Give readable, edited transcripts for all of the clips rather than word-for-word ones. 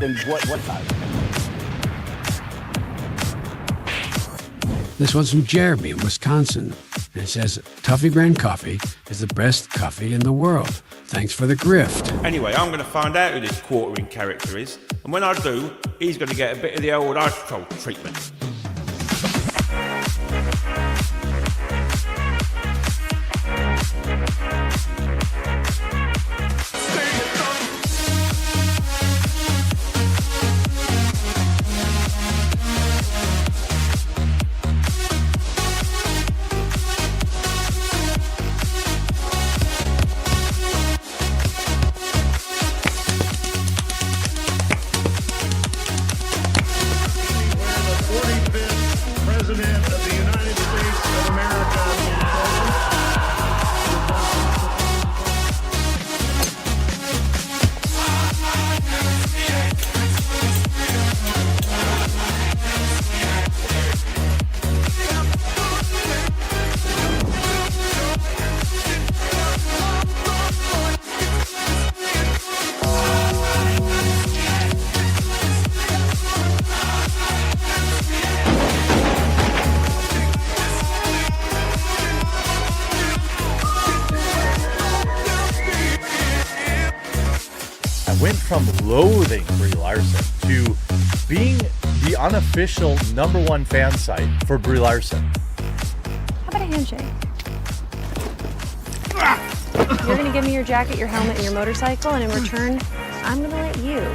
then what size? This one's from Jeremy in Wisconsin. And it says, Tuffy brand coffee is the best coffee in the world. Thanks for the grift. Anyway, I'm going to find out who this quartering character is, and when I do, he's going to get a bit of the old ice troll treatment. Went from loathing Brie Larson to being the unofficial #1 fan site for Brie Larson. How about a handshake? You're going to give me your jacket, your helmet, and your motorcycle, and in return, I'm going to let you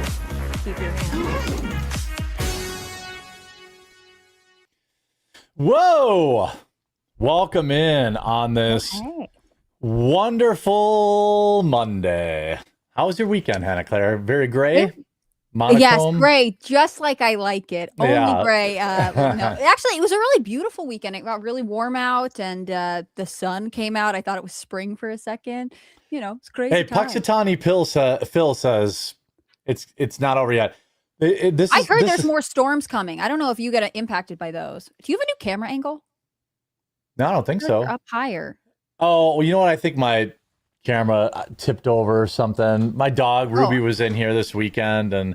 keep your hand. Whoa! Welcome in on this wonderful Monday. How was your weekend, Hannah Claire? Very gray? Monochrome? Yes, gray, just like I like it. Only gray. No. Actually, it was a really beautiful weekend. It got really warm out, and the sun came out. I thought it was spring for a second. You know, it's crazy. Hey, Puxatani Phil says it's not over yet. I heard there's more storms coming. I don't know if you get impacted by those. Do you have a new camera angle? No, I don't think so. You're up higher. Oh, well, you know what? I think my camera tipped over or something. My dog Ruby was in here this weekend, and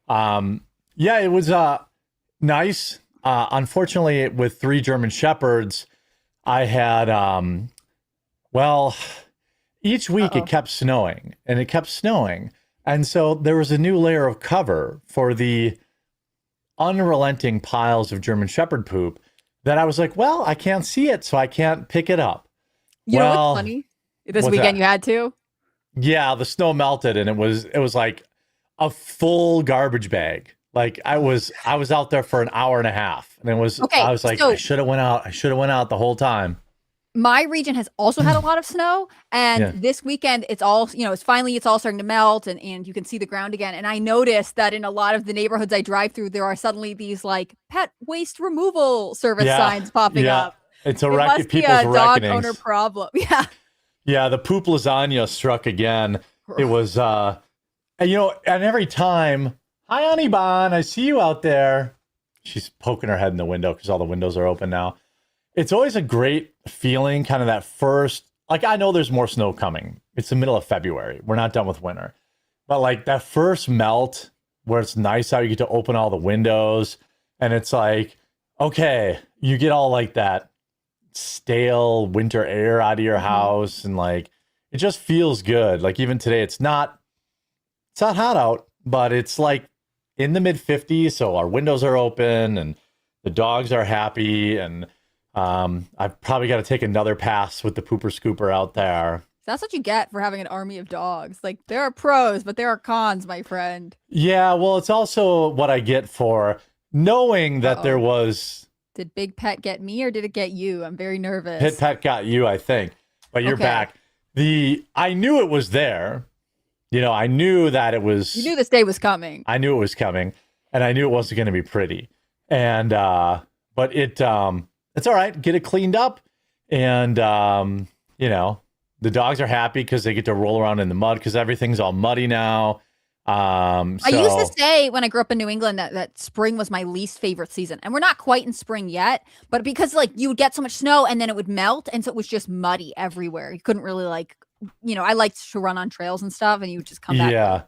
yeah, it was nice. Unfortunately, with 3 German Shepherds, I had each week it kept snowing, and so there was a new layer of cover for the unrelenting piles of German Shepherd poop that I was like, well, I can't see it, so I can't pick it up. You know what's funny? This weekend you had to? Yeah, the snow melted, and it was like a full garbage bag. Like I was out there for an hour and a half, and I was like, I should have went out the whole time. My region has also had a lot of snow, and this weekend it's all starting to melt, and you can see the ground again. And I noticed that in a lot of the neighborhoods I drive through, there are suddenly these like pet waste removal service signs popping up. It's a people's dog owner problem. Yeah. Yeah, the poop lasagna struck again. It was, and every time, hi, Honey Bon, I see you out there. She's poking her head in the window because all the windows are open now. It's always a great feeling, kind of that first, like, I know there's more snow coming. It's the middle of February. We're not done with winter. But like that first melt where it's nice out, you get to open all the windows, and it's like, okay, you get all like that stale winter air out of your house, and like it just feels good. Like even today it's not hot out, but it's like in the mid 50s, so our windows are open and the dogs are happy, and I've probably got to take another pass with the pooper scooper out there. That's what you get for having an army of dogs. Like there are pros, but there are cons, my friend. Yeah, well, it's also what I get for knowing that there was. Did Big Pet get me or did it get you? I'm very nervous. Pit Pet got you, I think. But you're back. I knew it was there. I knew that it was. You knew this day was coming. I knew it was coming, and I knew it wasn't going to be pretty. And but it's all right. Get it cleaned up, and the dogs are happy because they get to roll around in the mud because everything's all muddy now. I used to say when I grew up in New England that spring was my least favorite season, and we're not quite in spring yet, but because like you would get so much snow and then it would melt, and so it was just muddy everywhere. You couldn't really I liked to run on trails and stuff, and you would just come back. Yeah.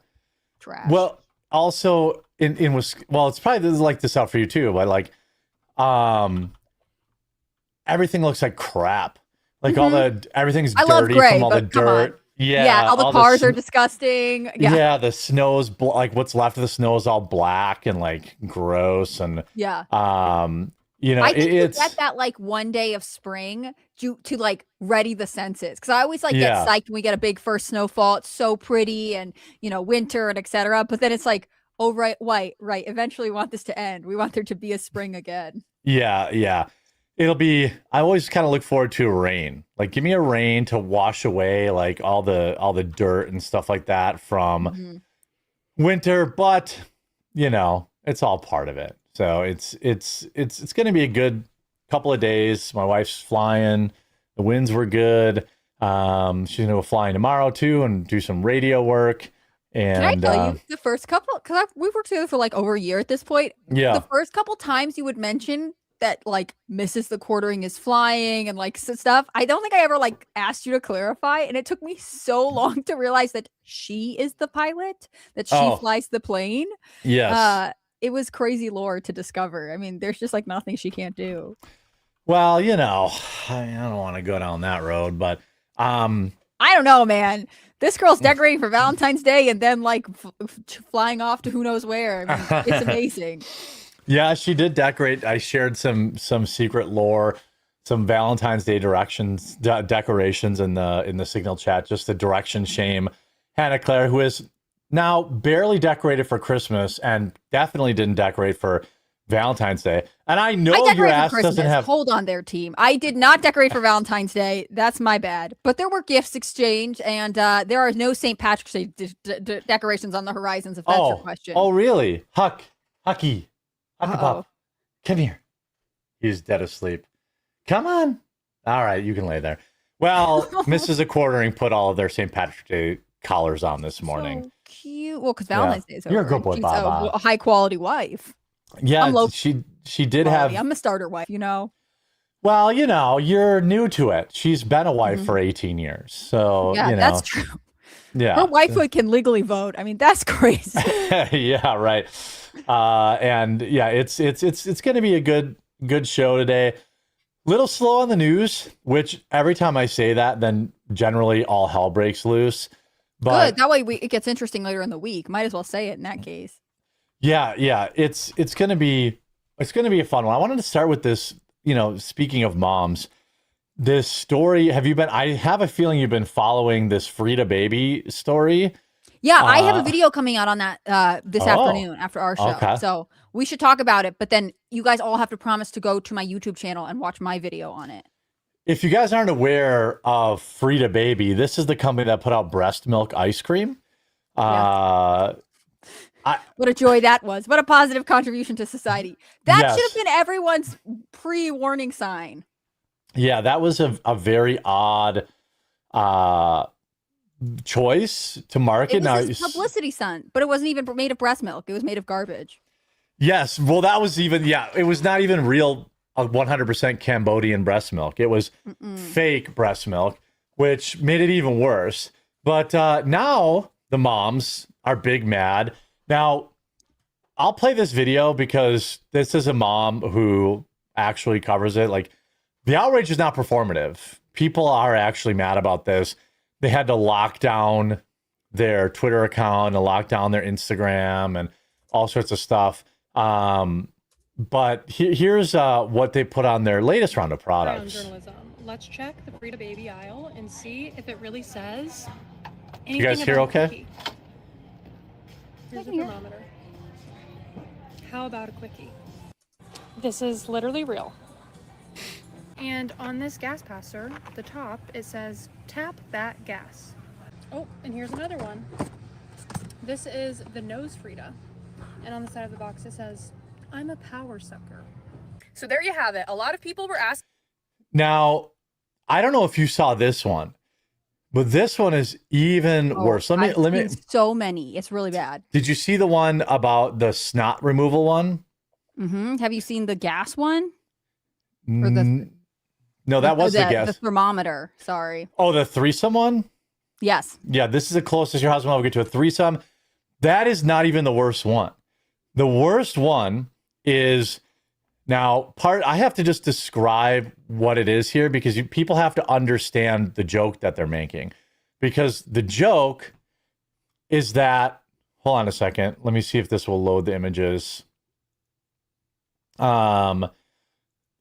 Trash. Well, also in well, it's probably like this out for you too, but like, everything looks like crap. Like everything's I love dirty gray, from all the but come on. dirt. Yeah, all the cars are disgusting. Yeah, the snow's like what's left of the snow is all black and like gross and Yeah. you know, I think it's you get that like one day of spring to like ready the senses, because I always like get psyched when we get a big first snowfall. It's so pretty, and you know, winter and etc. But then it's like, oh right. Eventually, we want this to end. We want there to be a spring again. Yeah. It'll be. I always kind of look forward to a rain. Like, give me a rain to wash away like all the dirt and stuff like that from winter. But you know, it's all part of it. So it's going to be a good couple of days. My wife's flying. The winds were good. She's going to go flying tomorrow too and do some radio work. And can I tell you, the first couple, because we've worked together for like over a year at this point. Yeah. The first couple times you would mention that like Mrs. the Quartering is flying and like stuff, I don't think I ever like asked you to clarify, and it took me so long to realize that she is the pilot, that she flies the plane. Yes. It was crazy lore to discover. I mean, there's just like nothing she can't do. Well, you know, I don't want to go down that road, but I don't know, man. This girl's decorating for Valentine's Day and then like flying off to who knows where. I mean, it's amazing. Yeah, she did decorate. I shared some secret lore, some Valentine's Day decorations in the Signal chat. Just the direction shame Hannah Claire, who is now barely decorated for Christmas and definitely didn't decorate for Valentine's Day. And I know your ass doesn't have. Hold on there, team. I did not decorate for Valentine's Day. That's my bad. But there were gifts exchanged, and there are no St. Patrick's Day decorations on the horizons, if that's your question. Oh, really? Hucky Pup, come here. He's dead asleep. Come on. All right, you can lay there. Well, Mrs. A Quartering put all of their St. Patrick's Day collars on this morning. So cute. Well, because Valentine's Day is over. You're a good boy, She's Baba. a high quality wife. Yeah, she did have. I'm a starter wife, you know. Well, you know, you're new to it. She's been a wife for 18 years, so yeah, you know. That's true. Yeah, her wifehood can legally vote. I mean, that's crazy. Yeah, right. And yeah, it's going to be a good show today. Little slow on the news, which every time I say that, then generally all hell breaks loose. But good. That way it gets interesting later in the week. Might as well say it in that case. Yeah. It's gonna be a fun one. I wanted to start with this, you know, speaking of moms, this story. I have a feeling you've been following this Frida baby story. Yeah, I have a video coming out on that this afternoon after our show. Okay. So we should talk about it, but then you guys all have to promise to go to my YouTube channel and watch my video on it. If you guys aren't aware of Frida Baby, this is the company that put out breast milk ice cream. What a joy that was. What a positive contribution to society. That should have been everyone's pre-warning sign. Yeah, that was a very odd choice to market. It was his publicity stunt, but it wasn't even made of breast milk. It was made of garbage. Yes. Well, that was it was not even real 100% Cambodian breast milk. It was fake breast milk, which made it even worse. But now the moms are big mad. Now, I'll play this video because this is a mom who actually covers it. Like, the outrage is not performative. People are actually mad about this. They had to lock down their Twitter account and lock down their Instagram and all sorts of stuff. But here's what they put on their latest round of products. Journalism. Let's check the Frida Baby aisle and see if it really says anything. You guys hear okay? Here's a thermometer. How about a quickie? This is literally real. And on this gas passer, the top, it says tap that gas. Oh, and here's another one. This is the nose Frida. And on the side of the box, it says, I'm a power sucker. So there you have it. A lot of people were asking. Now, I don't know if you saw this one, but this one is even worse. Let me. So many. It's really bad. Did you see the one about the snot removal one? Mm-hmm. Have you seen the gas one? Or no, that was the gas. The thermometer. Sorry. Oh, the threesome one? Yes. Yeah, this is the closest your husband will get to a threesome. That is not even the worst one. The worst one is now I have to just describe what it is here because people have to understand the joke that they're making. Because the joke is that, hold on a second. Let me see if this will load the images. I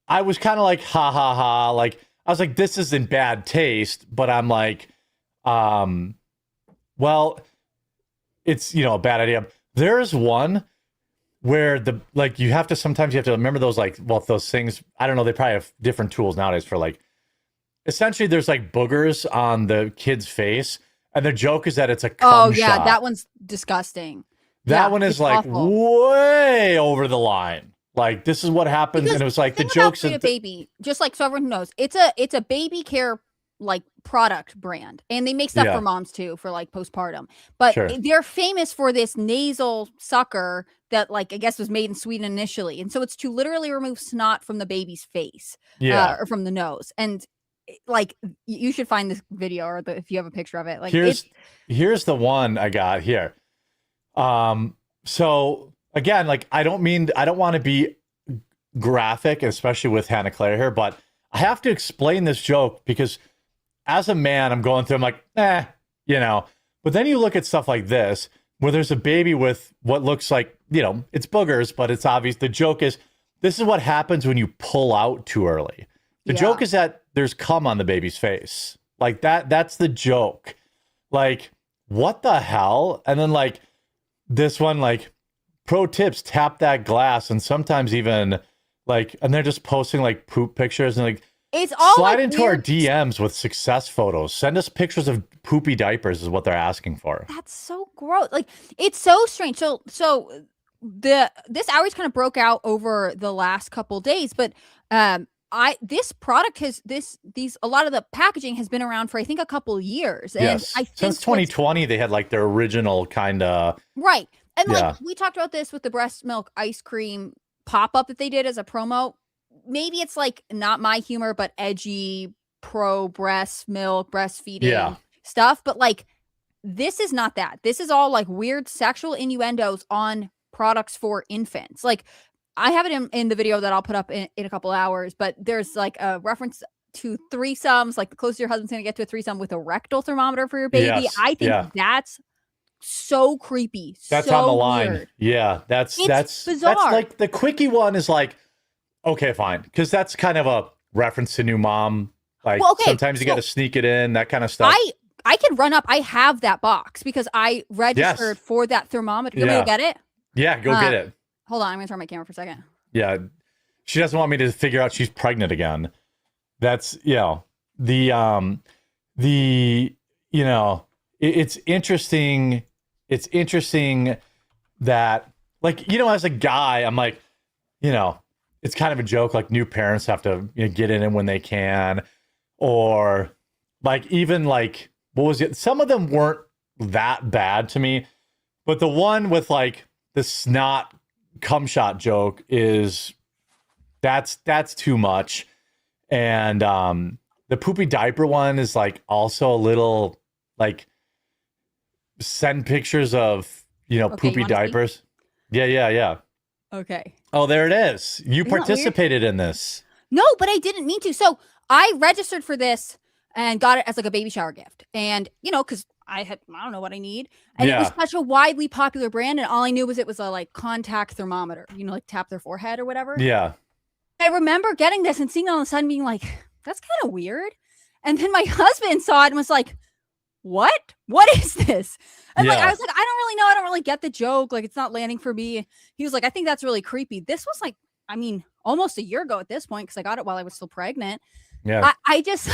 was kind of like, ha ha ha. Like, I was like, this is in bad taste, but I'm like, well, it's, a bad idea. There's one where sometimes you have to remember those, those things. I don't know. They probably have different tools nowadays for essentially there's boogers on the kid's face. And the joke is that it's a cum shot. That one's disgusting. That one is way over the line. This is what happens. And it was the jokes of baby, just so everyone knows, it's a baby care product brand, and they make stuff for moms too for postpartum, but they're famous for this nasal sucker that I guess was made in Sweden initially, and so it's to literally remove snot from the baby's face or from the nose. And you should find this video or if you have a picture of it. Here's the one I got here. So again, I don't want to be graphic, especially with Hannah Claire here, but I have to explain this joke because as a man, I'm going through, I'm like, but then you look at stuff like this, where there's a baby with what looks like, it's boogers, but it's obvious. The joke is, this is what happens when you pull out too early. The joke is that there's cum on the baby's face. That's the joke. What the hell? And then this one, pro tips, tap that glass. And sometimes even and they're just posting poop pictures and it's all slide into our DMs with success photos. Send us pictures of poopy diapers is what they're asking for. That's so gross. It's so strange. So this outreach kind of broke out over the last couple days, but this product has a lot of the packaging has been around for I think a couple years. And yes. I think since 2020 they had their original kind of right. And we talked about this with the breast milk ice cream pop-up that they did as a promo. Maybe it's not my humor, but edgy pro breast milk breastfeeding stuff. But this is not that. This is all weird sexual innuendos on products for infants. I have it in the video that I'll put up in a couple hours, but there's a reference to threesomes, the closer your husband's going to get to a threesome with a rectal thermometer for your baby. Yes, I think that's so creepy. That's so on the line. Weird. Yeah, that's bizarre. That's the quickie one is okay, fine, because that's kind of a reference to new mom. Sometimes you got to sneak it in, that kind of stuff. I can run up. I have that box because I registered for that thermometer. You want me to get it? Yeah, go get it. Hold on, I'm gonna turn my camera for a second. Yeah, she doesn't want me to figure out she's pregnant again. That's it's interesting. It's interesting that as a guy, I'm it's kind of a joke. New parents have to get in it when they can, or even what was it? Some of them weren't that bad to me, but the one with the snot cum shot joke is that's too much. And the poopy diaper one is also a little send pictures of poopy diapers. Yeah. Okay. Oh, there it is. You participated in this. No, but I didn't mean to. So I registered for this and got it as a baby shower gift. And because I don't know what I need. And it was such a widely popular brand. And all I knew was it was a contact thermometer, tap their forehead or whatever. Yeah. I remember getting this and seeing it all of a sudden being that's kind of weird. And then my husband saw it and was like, what is this? And I was I don't really know. I don't really get the joke. It's not landing for me. He was I think that's really creepy. This was almost a year ago at this point. Cause I got it while I was still pregnant. Yeah. I just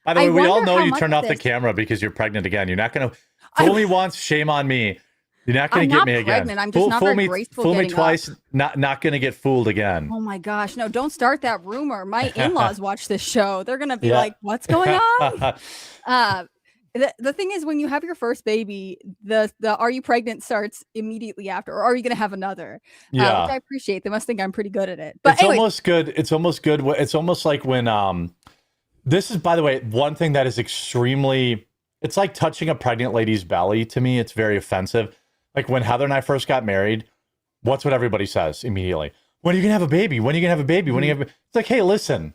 by the way, we all know you turned off the camera because you're pregnant again. You're not going to fool me once. Shame on me. You're not going to get me again. I'm just not very graceful. Fool me twice. Not going to get fooled again. Oh my gosh. No, don't start that rumor. My in-laws watch this show. They're going to be what's going on? The thing is, when you have your first baby, the are you pregnant starts immediately after, or are you going to have another? Which I appreciate. They must think I'm pretty good at it. But it's almost good. It's almost good. It's almost like when this is, by the way, one thing that is extremely. It's like touching a pregnant lady's belly. To me, it's very offensive. Like when Heather and I first got married, what's what everybody says immediately? When are you gonna have a baby? When are you gonna have a baby? When are you gonna have It's like, hey, listen,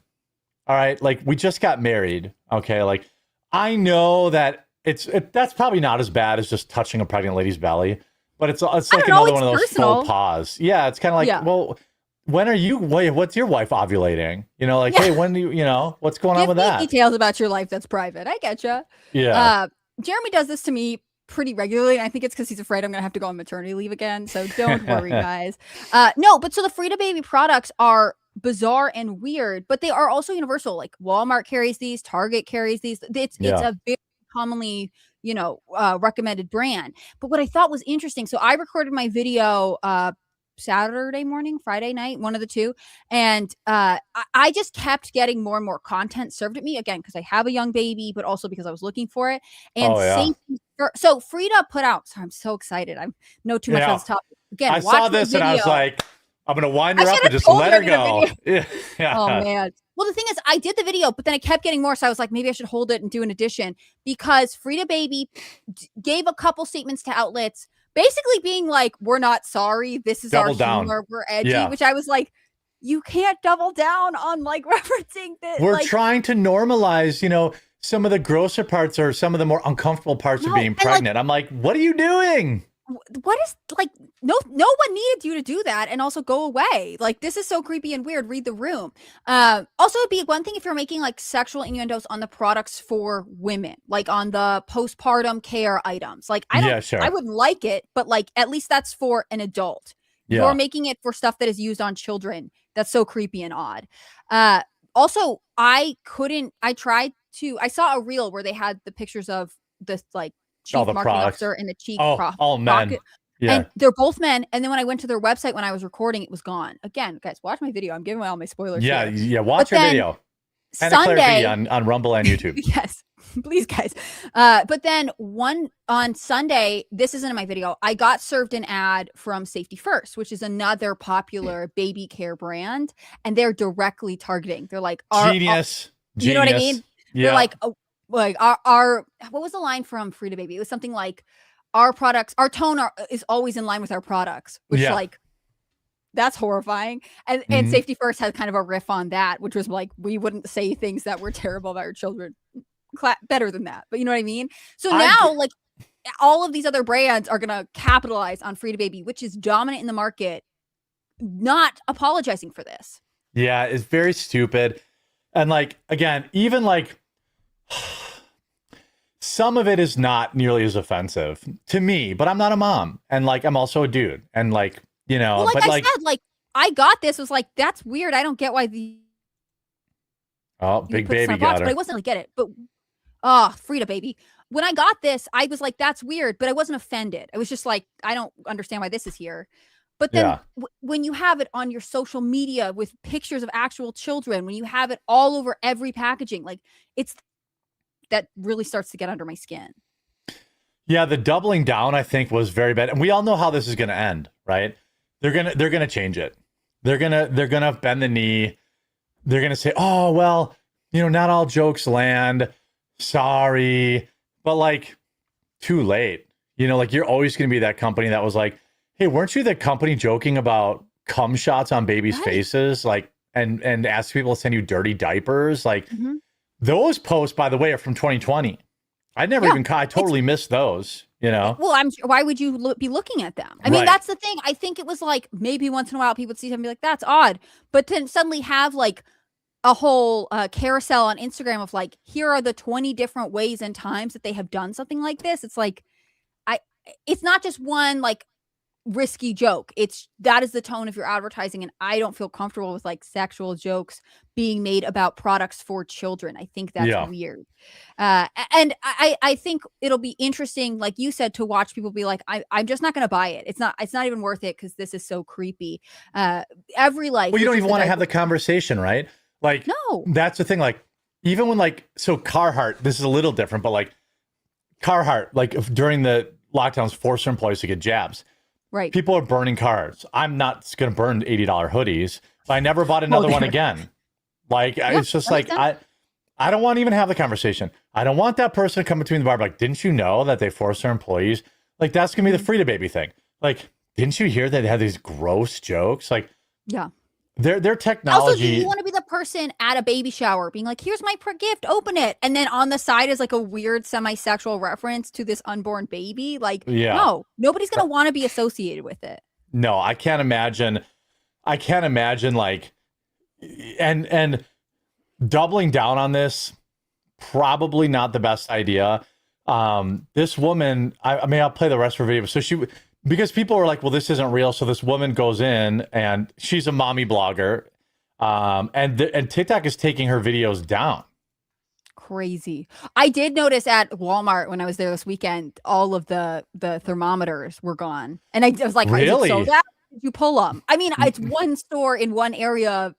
all right, like we just got married. Okay, like I know that that's probably not as bad as just touching a pregnant lady's belly, but it's like another one of those faux pas. Yeah, it's kind of like, well, when are you? What's your wife ovulating? You know, like, hey, when do what's going on with that? Details about your life that's private. I getcha. Yeah. Jeremy does this to me pretty regularly, and I think it's because he's afraid I'm gonna have to go on maternity leave again. So don't worry, guys. No, but so the Frida Baby products are bizarre and weird, but they are also universal. Like Walmart carries these, Target carries these. It's a very commonly recommended brand. But what I thought was interesting, so I recorded my video Saturday morning, Friday night, one of the two. And I just kept getting more and more content served at me, again, because I have a young baby, but also because I was looking for it. And so Frida put out, sorry, I'm so excited. I know too much on this topic. Again, I saw this and I was like, I'm going to wind her up and just let her go. Yeah. Oh, man. Well, the thing is, I did the video, but then I kept getting more. So I was like, maybe I should hold it and do an edition, because Frida Baby gave a couple statements to outlets, basically being like, we're not sorry. This is double our down. Humor. We're edgy, which I was like, you can't double down on like referencing this. We're trying to normalize, some of the grosser parts or some of the more uncomfortable parts of being pregnant. I'm like, what are you doing? What is no one needed you to do that, and also go away. Like, this is so creepy and weird. Read the room. Also, it'd be one thing if you're making like sexual innuendos on the products for women, like on the postpartum care items. Like, I would like it, but like at least that's for an adult. You're making it for stuff that is used on children. That's so creepy and odd. Also, I saw a reel where they had the pictures of this like chief marketing officer and the chief all men. And they're both men. And then when I went to their website when I was recording, it was gone. Again, guys, watch my video. I'm giving away all my spoilers. Yeah, watch your video. And Sunday on Rumble and YouTube. Yes, please, guys. But then on Sunday, this isn't in my video, I got served an ad from Safety First, which is another popular baby care brand, and they're directly targeting. They're like, genius. You know what I mean? Yeah. They're like, our what was the line from Frida Baby? It was something like, our products, our tone is always in line with our products, which like, that's horrifying. And Safety First had kind of a riff on that, which was like, we wouldn't say things that were terrible about our children. Better than that, but you know what I mean? So now, like, all of these other brands are gonna capitalize on Frida Baby, which is dominant in the market, not apologizing for this. Yeah, it's very stupid. And like, again, even like some of it is not nearly as offensive to me, but I'm not a mom, and like I'm also a dude, and like, well, like, but I said, like, I got this, was like, that's weird. I don't get why the big baby got her. But I wasn't like, get it. But Frida Baby. When I got this, I was like, that's weird, but I wasn't offended. I was just like, I don't understand why this is here. But then when you have it on your social media with pictures of actual children, when you have it all over every packaging, like, that really starts to get under my skin. Yeah, the doubling down, I think, was very bad. And we all know how this is going to end, right? They're gonna change it. They're gonna bend the knee. They're gonna say, oh, well, not all jokes land. Sorry. But like, too late. Like, you're always gonna be that company that was like, hey, weren't you the company joking about cum shots on babies' faces? Like, and ask people to send you dirty diapers? Like, those posts, by the way, are from 2020. I never I totally missed those, Well, why would you be looking at them? I mean, that's the thing. I think it was like, maybe once in a while people would see something and be like, that's odd. But then suddenly have like a whole carousel on Instagram of like, here are the 20 different ways and times that they have done something like this. It's like, it's not just one like risky joke. That is the tone of your advertising, and I don't feel comfortable with like sexual jokes being made about products for children. I think that's weird. And I think it'll be interesting, like you said, to watch people be like, I'm just not going to buy it. It's not even worth it because this is so creepy. Every life. Well, you don't even want to have the conversation, right? Like, no, that's the thing. Like, even when so Carhartt, this is a little different, but like Carhartt, like during the lockdowns, forced employees to get jabs. Right. People are burning cards. I'm not going to burn $80 hoodies, but I never bought another one again. Like, it's just like, I don't want to even have the conversation. I don't want that person to come between the bar. Like, didn't you know that they force their employees? Like that's gonna be the Frida baby thing. Like, didn't you hear that they had these gross jokes? Like, Yeah. their Also, do technology. you want to be the person at a baby shower being like, here's my gift, open it. And then on the side is like a weird semi-sexual reference to this unborn baby. Like, no, nobody's going to want to be associated with it. No, I can't imagine like, and doubling down on this, probably not the best idea. This woman, I mean, I'll play the rest of her video. So because people are like, well, this isn't real. So this woman goes in and she's a mommy blogger. And TikTok is taking her videos down. Crazy. I did notice at Walmart when I was there this weekend, all of the thermometers were gone. And I was like, really? So that did you pull them? I mean, it's one store in one area.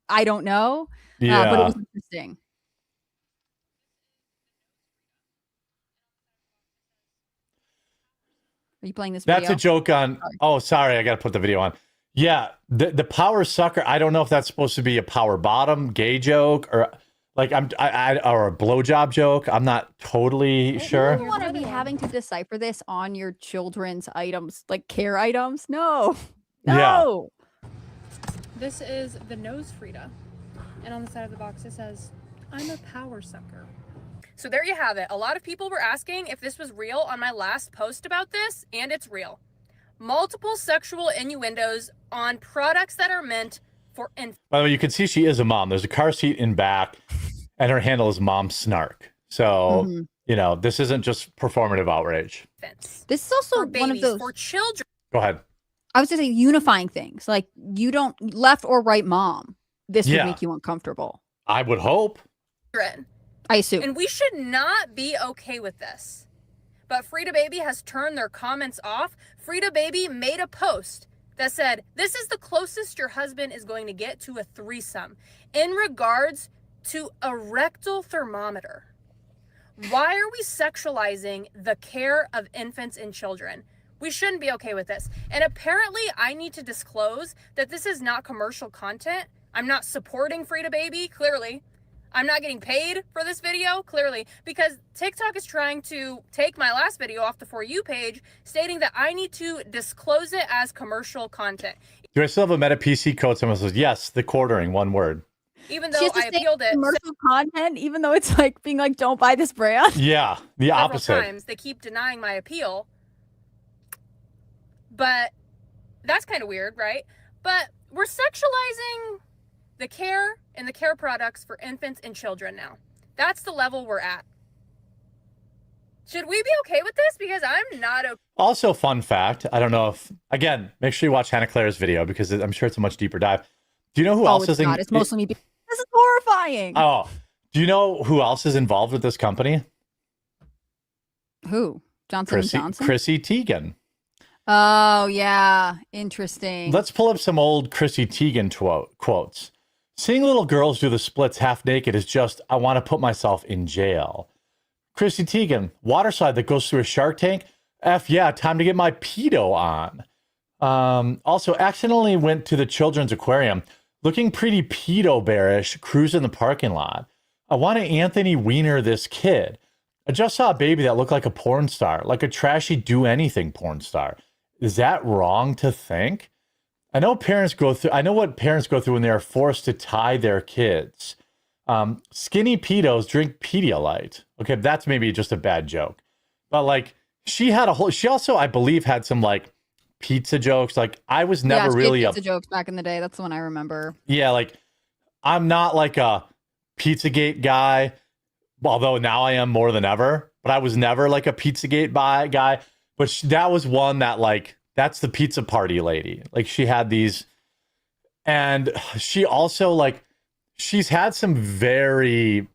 I don't know. Yeah. But it was interesting. Are you playing this video? That's a joke on. Oh, sorry. I got to put the video on. Yeah. The power sucker. I don't know if that's supposed to be a power bottom gay joke or like or a blowjob joke. I'm not totally sure. You don't want to be having to decipher this on your children's items, like care items. No. Yeah. This is the nose Frida. And on the side of the box it says, I'm a power sucker. So there you have it. A lot of people were asking if this was real on my last post about this, and it's real. Multiple sexual innuendos on products that are meant for infants. By the way, you can see she is a mom. There's a car seat in back, and her handle is Mom Snark. So, this isn't just performative outrage. This is also for one of those. For children. Go ahead. I was going to say unifying things. Like, you don't left or right mom. This would make you uncomfortable. I would hope. I assume. And we should not be okay with this. But Frida Baby has turned their comments off. Frida Baby made a post that said, this is the closest your husband is going to get to a threesome in regards to a rectal thermometer. Why are we sexualizing the care of infants and children? We shouldn't be okay with this. And apparently I need to disclose that this is not commercial content. I'm not supporting Frida Baby, clearly. I'm not getting paid for this video, clearly, because TikTok is trying to take my last video off the For You page, stating that I need to disclose it as commercial content. Do I still have a Meta PC code? Someone says, yes, the quartering, one word. Even though I appealed it. Commercial content, even though it's like being like, don't buy this brand. Yeah, the opposite. Several times they keep denying my appeal. But that's kind of weird, right? But we're sexualizing the care and the care products for infants and children now. That's the level we're at. Should we be okay with this? Because I'm not okay. Also, fun fact, I don't know if, again, make sure you watch Hannah Claire's video because I'm sure it's a much deeper dive. Do you know who else is in? It's mostly me. This is horrifying. Oh, do you know who else is involved with this company? Who? Johnson & Johnson? Chrissy Teigen. Oh, yeah. Interesting. Let's pull up some old Chrissy Teigen quotes. Seeing little girls do the splits half naked is just, I want to put myself in jail. Chrissy Teigen, water slide that goes through a shark tank? F yeah, time to get my pedo on. Also, accidentally went to the children's aquarium, looking pretty pedo bearish, cruise in the parking lot. I want to Anthony Weiner this kid. I just saw a baby that looked like a porn star, like a trashy do-anything porn star. Is that wrong to think? I know what parents go through when they are forced to tie their kids. Skinny pedos drink Pedialyte. Okay, that's maybe just a bad joke. But like, she also, I believe, had some like pizza jokes. Like, I was never really pizza jokes back in the day. That's the one I remember. Yeah, like, I'm not like a Pizzagate guy, although now I am more than ever. But I was never like a Pizzagate guy. But that was one that like, that's the pizza party lady. Like, she had these, and she also like, she's had some very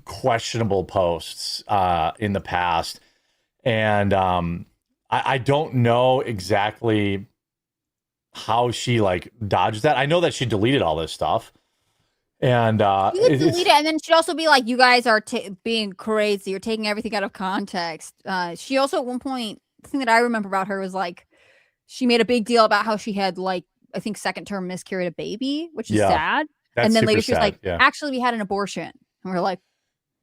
questionable posts in the past. And I don't know exactly how she like dodged that. I know that she deleted all this stuff. And you could delete it, and then she'd also be like, you guys are being crazy. You're taking everything out of context. She also at one point, the thing that I remember about her was like, she made a big deal about how she had like, I think second term miscarried a baby, which is sad. That's and then later she was sad, like, actually we had an abortion. And we're like,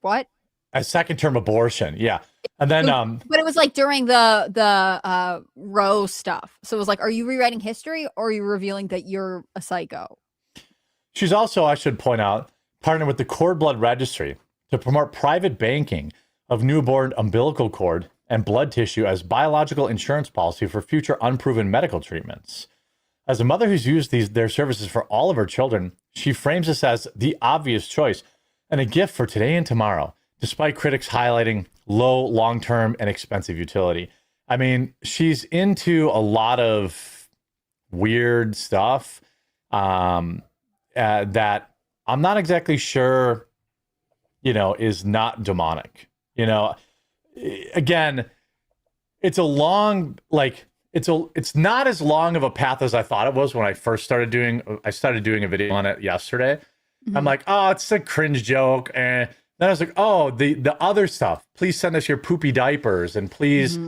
what? a second-term abortion. Yeah. And then but it was like during the Roe stuff. So it was like, are you rewriting history or are you revealing that you're a psycho? she's also, I should point out, partnered with the Cord Blood Registry to promote private banking of newborn umbilical cord and blood tissue as biological insurance policy for future unproven medical treatments. As a mother who's used their services for all of her children, she frames this as the obvious choice and a gift for today and tomorrow, despite critics highlighting low, long-term, and expensive utility. I mean, she's into a lot of weird stuff that I'm not exactly sure, is not demonic. Again, it's a long, it's not as long of a path as I thought it was when I first started doing a video on it yesterday. Mm-hmm. I'm like, oh, it's a cringe joke. And then I was like, oh, the other stuff, please send us your poopy diapers. And please,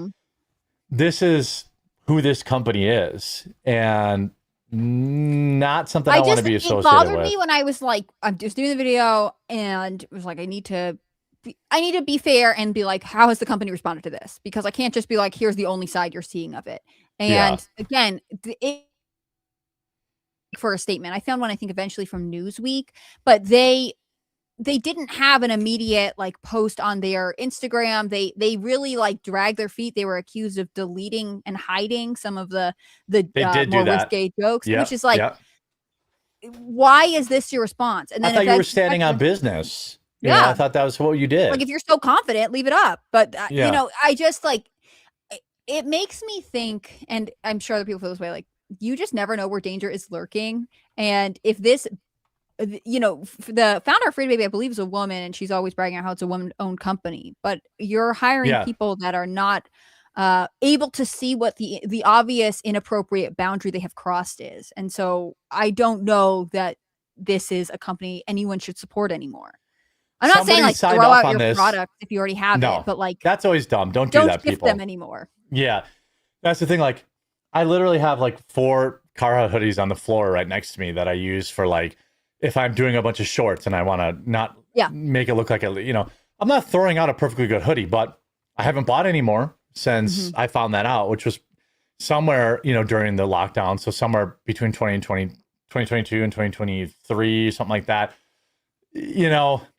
this is who this company is. And not something I want to be associated with. It bothered me when I was like, I'm just doing the video and it was like, I need to be fair and be like, how has the company responded to this? Because I can't just be like, here's the only side you're seeing of it. And again, for a statement, I found one, I think eventually from Newsweek, but they didn't have an immediate like post on their Instagram. They really like dragged their feet. They were accused of deleting and hiding some of the more risque jokes, which is like, why is this your response? And then I thought you were standing on business. I thought that was what you did. Like, if you're so confident, leave it up. But I just like, it makes me think, and I'm sure other people feel this way, like, you just never know where danger is lurking. And if this, the founder of Free Baby, I believe, is a woman, and she's always bragging about how it's a woman-owned company. But you're hiring people that are not able to see what the obvious inappropriate boundary they have crossed is. And so I don't know that this is a company anyone should support anymore. I'm not saying like throw out your product if you already have it, but like that's always dumb. Don't do that, people. Don't gift them anymore. Yeah, that's the thing. Like, I literally have like 4 Carhartt hoodies on the floor right next to me that I use for like if I'm doing a bunch of shorts and I want to not make it look like I'm not throwing out a perfectly good hoodie, but I haven't bought any more since I found that out, which was somewhere during the lockdown, so somewhere between 2022 and 2023, something like that.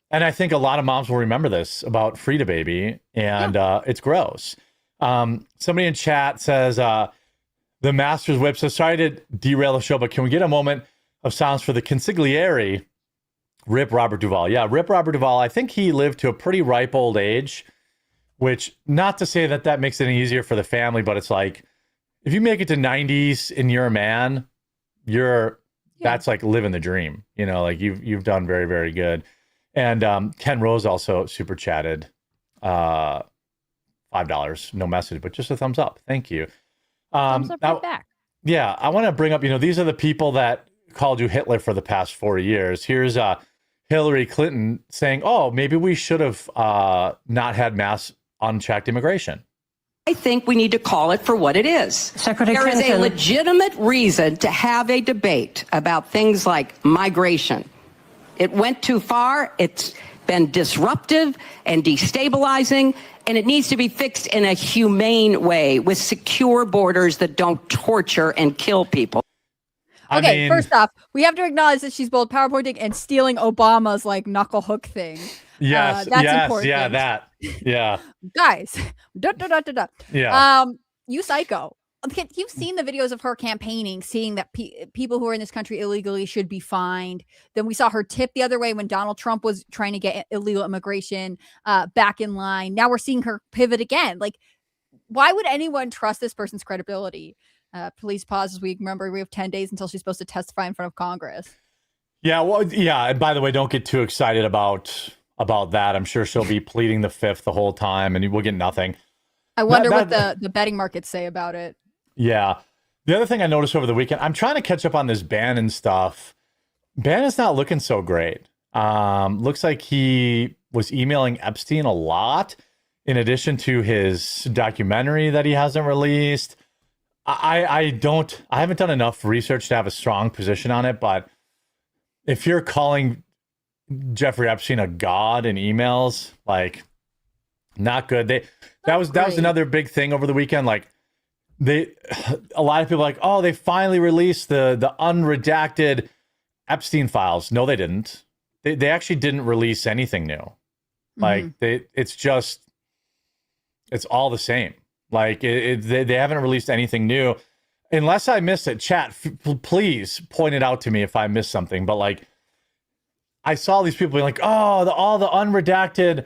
And I think a lot of moms will remember this about Frida Baby, and it's gross. Somebody in chat says, the Master's Whip says, sorry to derail the show, but can we get a moment of silence for the consigliere, Rip Robert Duvall? Yeah, Rip Robert Duvall, I think he lived to a pretty ripe old age, which, not to say that makes it any easier for the family, but it's like, if you make it to 90s and you're a man, that's like living the dream. Like you've done very, very good. And Ken Rose also super chatted $5, no message, but just a thumbs up. Thank you. Thumbs up right back. Yeah, I want to bring up, these are the people that called you Hitler for the past 4 years. Here's Hillary Clinton saying, oh, maybe we should have not had mass unchecked immigration. I think we need to call it for what it is. Secretary There is a legitimate reason to have a debate about things like migration. It went too far. It's been disruptive and destabilizing, and it needs to be fixed in a humane way with secure borders that don't torture and kill people. Okay, first off, we have to acknowledge that she's both PowerPointing and stealing Obama's like knuckle hook thing. Yes, that's important. Yeah, that. Yeah. Guys, Yeah. You psycho. You've seen the videos of her campaigning, seeing that people who are in this country illegally should be fined. Then we saw her tip the other way when Donald Trump was trying to get illegal immigration back in line. Now we're seeing her pivot again. Like, why would anyone trust this person's credibility? Please pause as we remember we have 10 days until she's supposed to testify in front of Congress. Yeah, well, yeah. And by the way, don't get too excited about that. I'm sure she'll be pleading the fifth the whole time, and we'll get nothing. I wonder what the betting markets say about it. Yeah. The other thing I noticed over the weekend, I'm trying to catch up on this Bannon stuff. Bannon's not looking so great. Looks like he was emailing Epstein a lot, in addition to his documentary that he hasn't released. I haven't done enough research to have a strong position on it, but if you're calling Jeffrey Epstein a god in emails, like, Not good. That was another big thing over the weekend. Like a lot of people are like, oh, they finally released the unredacted Epstein files. No, they didn't. They actually didn't release anything new. Like it's all the same. Like they haven't released anything new, unless I missed it. Chat, please point it out to me if I missed something. But like, I saw these people being like, oh, all the unredacted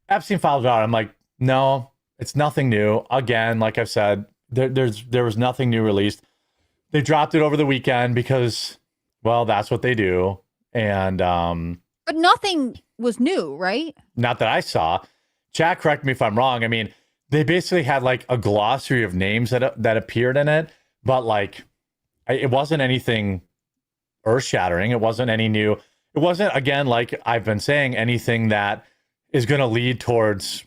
Epstein files out. I'm like, no, it's nothing new. Again, like I've said, there was nothing new released. They dropped it over the weekend because, well, that's what they do. And but nothing was new, right? Not that I saw. Chat, correct me if I'm wrong. I mean, they basically had like a glossary of names that appeared in it, but like it wasn't anything earth-shattering. It wasn't any new. It wasn't, again, like I've been saying, anything that is going to lead towards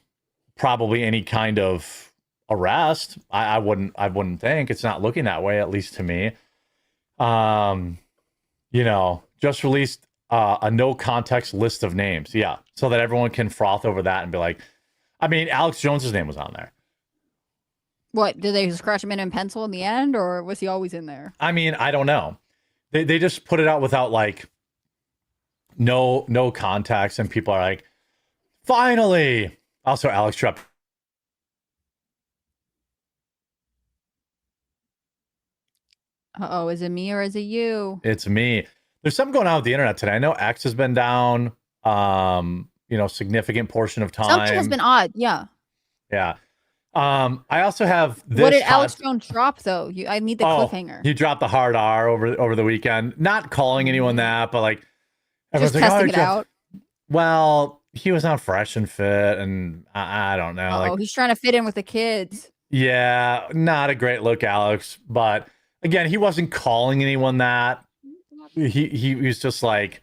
probably any kind of arrest. I wouldn't think. It's not looking that way, at least to me. Just released a no context list of names. Yeah. So that everyone can froth over that and be like, I mean, Alex Jones's name was on there. What, did they scratch him in pencil in the end, or was he always in there? I mean, I don't know. They just put it out without like no context, and people are like, finally. Also, Alex Trepp. Uh-oh, is it me or is it you? It's me. There's something going on with the internet today. I know X has been down, significant portion of time. Something has been odd, yeah. Yeah. I also have this. What did Alex Jones drop, though? I need the cliffhanger. He dropped the hard R over the weekend. Not calling anyone that, but like just testing it out. Well, he was on Fresh and Fit, and I don't know. He's trying to fit in with the kids. Yeah, not a great look, Alex. But again, he wasn't calling anyone that. He was just like,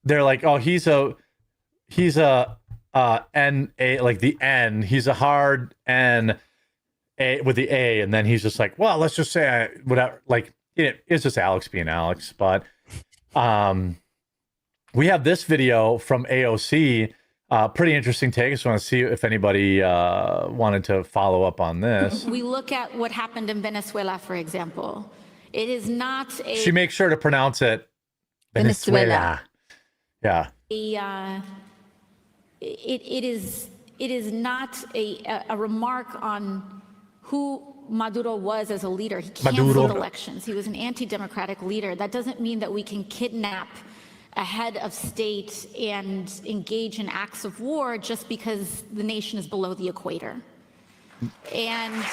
they're like, oh, he's a N-A, like the N. He's a hard N A with the A, and then he's just like, well, let's just say whatever. Like it's just Alex being Alex. But we have this video from AOC. Pretty interesting take. I just want to see if anybody wanted to follow up on this. We look at what happened in Venezuela, for example. It is not a. She makes sure to pronounce it Venezuela. Yeah. It is not a remark on who Maduro was as a leader. He canceled elections. He was an anti-democratic leader. That doesn't mean that we can kidnap a head of state and engage in acts of war just because the nation is below the equator. And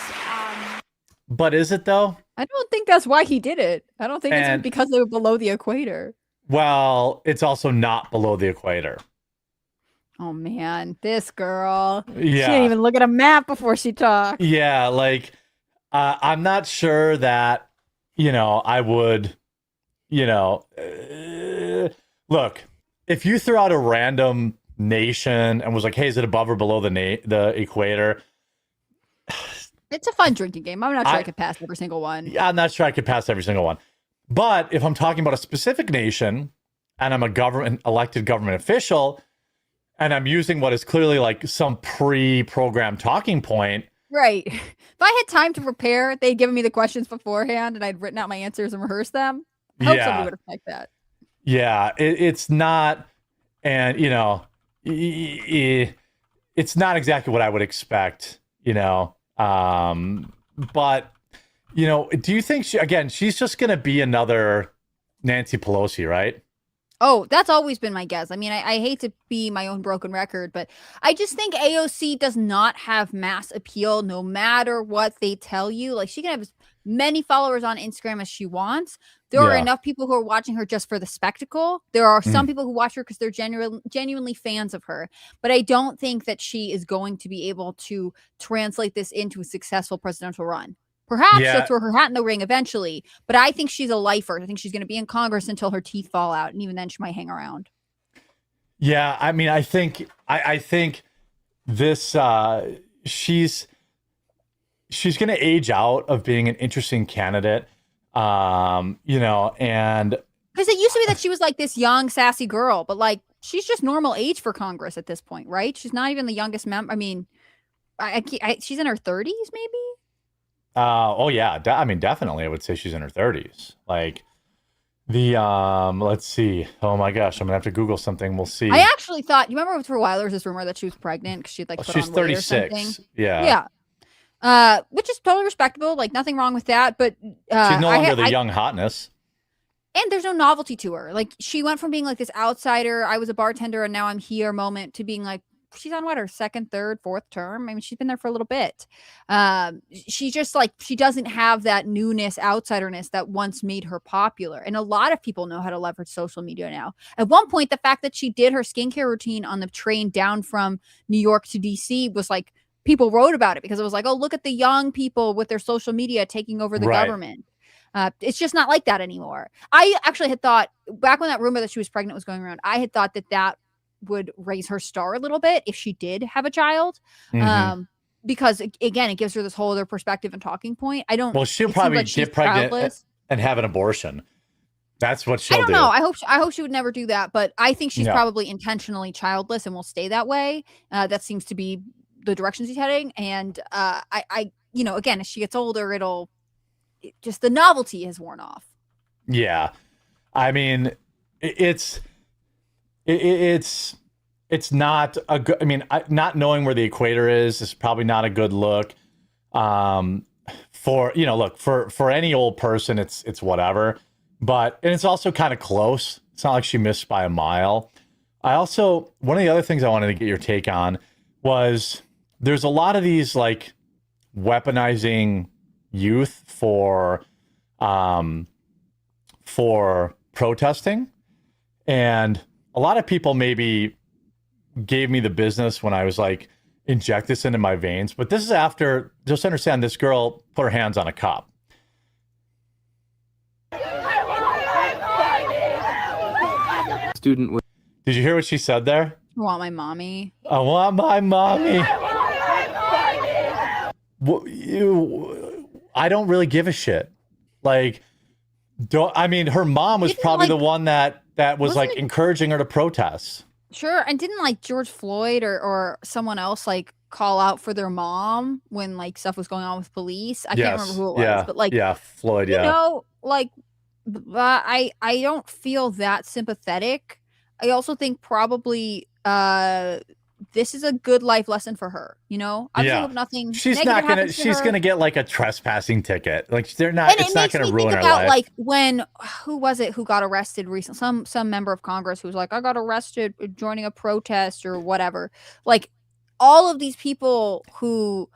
but is it though? I don't think that's why he did it. I don't think it's because they were below the equator. Well, it's also not below the equator. Oh man, this girl. Yeah. She didn't even look at a map before she talked. Yeah, like I'm not sure that, I would, look, if you threw out a random nation and was like, hey, is it above or below the equator? It's a fun drinking game. I'm not sure I could pass every single one. I'm not sure I could pass every single one. But if I'm talking about a specific nation and I'm a elected government official and I'm using what is clearly like some pre-programmed talking point. Right. If I had time to prepare, they'd given me the questions beforehand and I'd written out my answers and rehearsed them. I hope somebody would have liked that. Yeah, it's not, and it's not exactly what I would expect, but do you think she's just going to be another Nancy Pelosi, right? Oh, that's always been my guess. I mean, I hate to be my own broken record, but I just think AOC does not have mass appeal no matter what they tell you. Like, she can have as many followers on Instagram as she wants. There are enough people who are watching her just for the spectacle. There are some people who watch her because they're genuinely fans of her. But I don't think that she is going to be able to translate this into a successful presidential run. Perhaps she'll throw her hat in the ring eventually, but I think she's a lifer. I think she's going to be in Congress until her teeth fall out, and even then she might hang around. Yeah, I mean, I think this she's going to age out of being an interesting candidate, and because it used to be that she was like this young, sassy girl, but like she's just normal age for Congress at this point, right? She's not even the youngest member. I mean, she's in her 30s, maybe. Oh yeah, I mean, definitely, I would say she's in her 30s. Like the let's see. Oh my gosh, I'm gonna have to Google something. We'll see. I actually thought, you remember for a while there was this rumor that she was pregnant because she'd like put she's on weight or 36. something. Yeah. Which is totally respectable. Like nothing wrong with that. But she's no longer the young hotness. And there's no novelty to her. Like she went from being like this outsider, I was a bartender and now I'm here moment, to being like, she's on what, her second, third, fourth term. I mean, she's been there for a little bit. She just like, she doesn't have that newness, outsiderness that once made her popular. And a lot of people know how to leverage social media now. At one point, the fact that she did her skincare routine on the train down from New York to DC was like, people wrote about it because it was like, oh, look at the young people with their social media taking over the government. It's just not like that anymore. I actually had thought, back when that rumor that she was pregnant was going around, I had thought that that would raise her star a little bit if she did have a child. Because again, it gives her this whole other perspective and talking point. I don't. Well, she'll probably get pregnant and have an abortion. That's what she'll do. I don't know. I hope she would never do that, but I think she's probably intentionally childless and will stay that way. That seems to be the direction she's heading. And I you know, again, as she gets older, just the novelty has worn off. Yeah. I mean, it's not a good, I mean, not knowing where the equator is probably not a good look. For, you know, look, for any old person, it's whatever, and it's also kind of close. It's not like she missed by a mile. One of the other things I wanted to get your take on was there's a lot of these like weaponizing youth for protesting, and a lot of people maybe gave me the business when I was like, inject this into my veins, but this is after, just understand, this girl put her hands on a cop. Student. Did you hear what she said there? I want my mommy. I want my mommy. I don't really give a shit. Like, I mean, her mom was probably the one that was like encouraging her to protest. Sure. And didn't like George Floyd or someone else like call out for their mom when like stuff was going on with police? I can't remember who it was, but like, Floyd. You know, like, I don't feel that sympathetic. I also think probably this is a good life lesson for her, you know? I hope nothing. She's not gonna. She's gonna get like a trespassing ticket. Like they're not. And it's not gonna ruin her life. Like when who was it who got arrested recently? Some member of Congress who was like, I got arrested joining a protest or whatever. Like all of these people who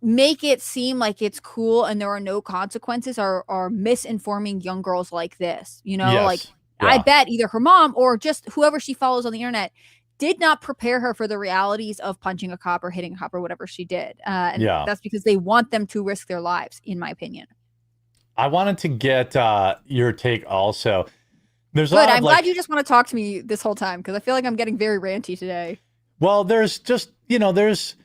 make it seem like it's cool and there are no consequences are misinforming young girls like this. You know, like I bet either her mom or just whoever she follows on the internet did not prepare her for the realities of punching a cop or hitting a cop or whatever she did. And that's because they want them to risk their lives, in my opinion. I wanted to get your take also. There's good. I'm glad you just want to talk to me this whole time because I feel like I'm getting very ranty today. Well, there's just, you know, there's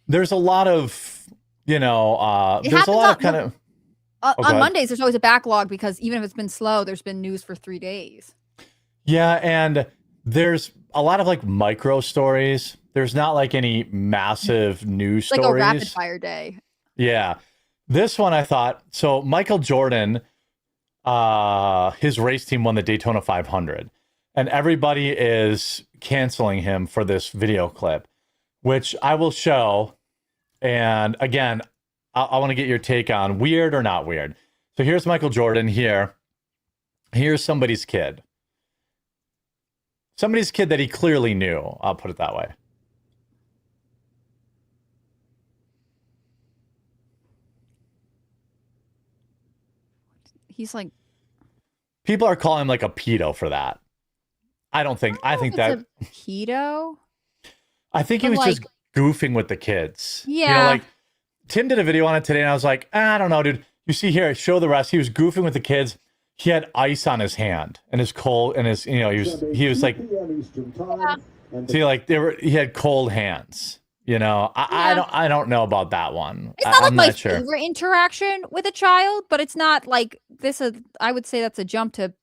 a lot of, you know, there's a lot of kind of. On Mondays, there's always a backlog because even if it's been slow, there's been news for 3 days. Yeah. And there's a lot of like micro stories. There's not like any massive news stories. Like a rapid fire day. Yeah. This one I thought, so Michael Jordan, his race team won the Daytona 500 and everybody is canceling him for this video clip, which I will show. And again, I want to get your take on weird or not weird. So here's Michael Jordan here. Here's somebody's kid. Somebody's kid that he clearly knew. I'll put it that way. He's like. People are calling him like a pedo for that. I think that. A pedo? I think he was just goofing with the kids. Yeah. You know, like Tim did a video on it today and I was like, I don't know, dude. You see here, show the rest. He was goofing with the kids. He had ice on his hand and his cold and his, you know, he was like, see, like he had cold hands, you know. I don't know about that one. It's not like my sure. favorite interaction with a child, but it's not like this. I would say that's a jump to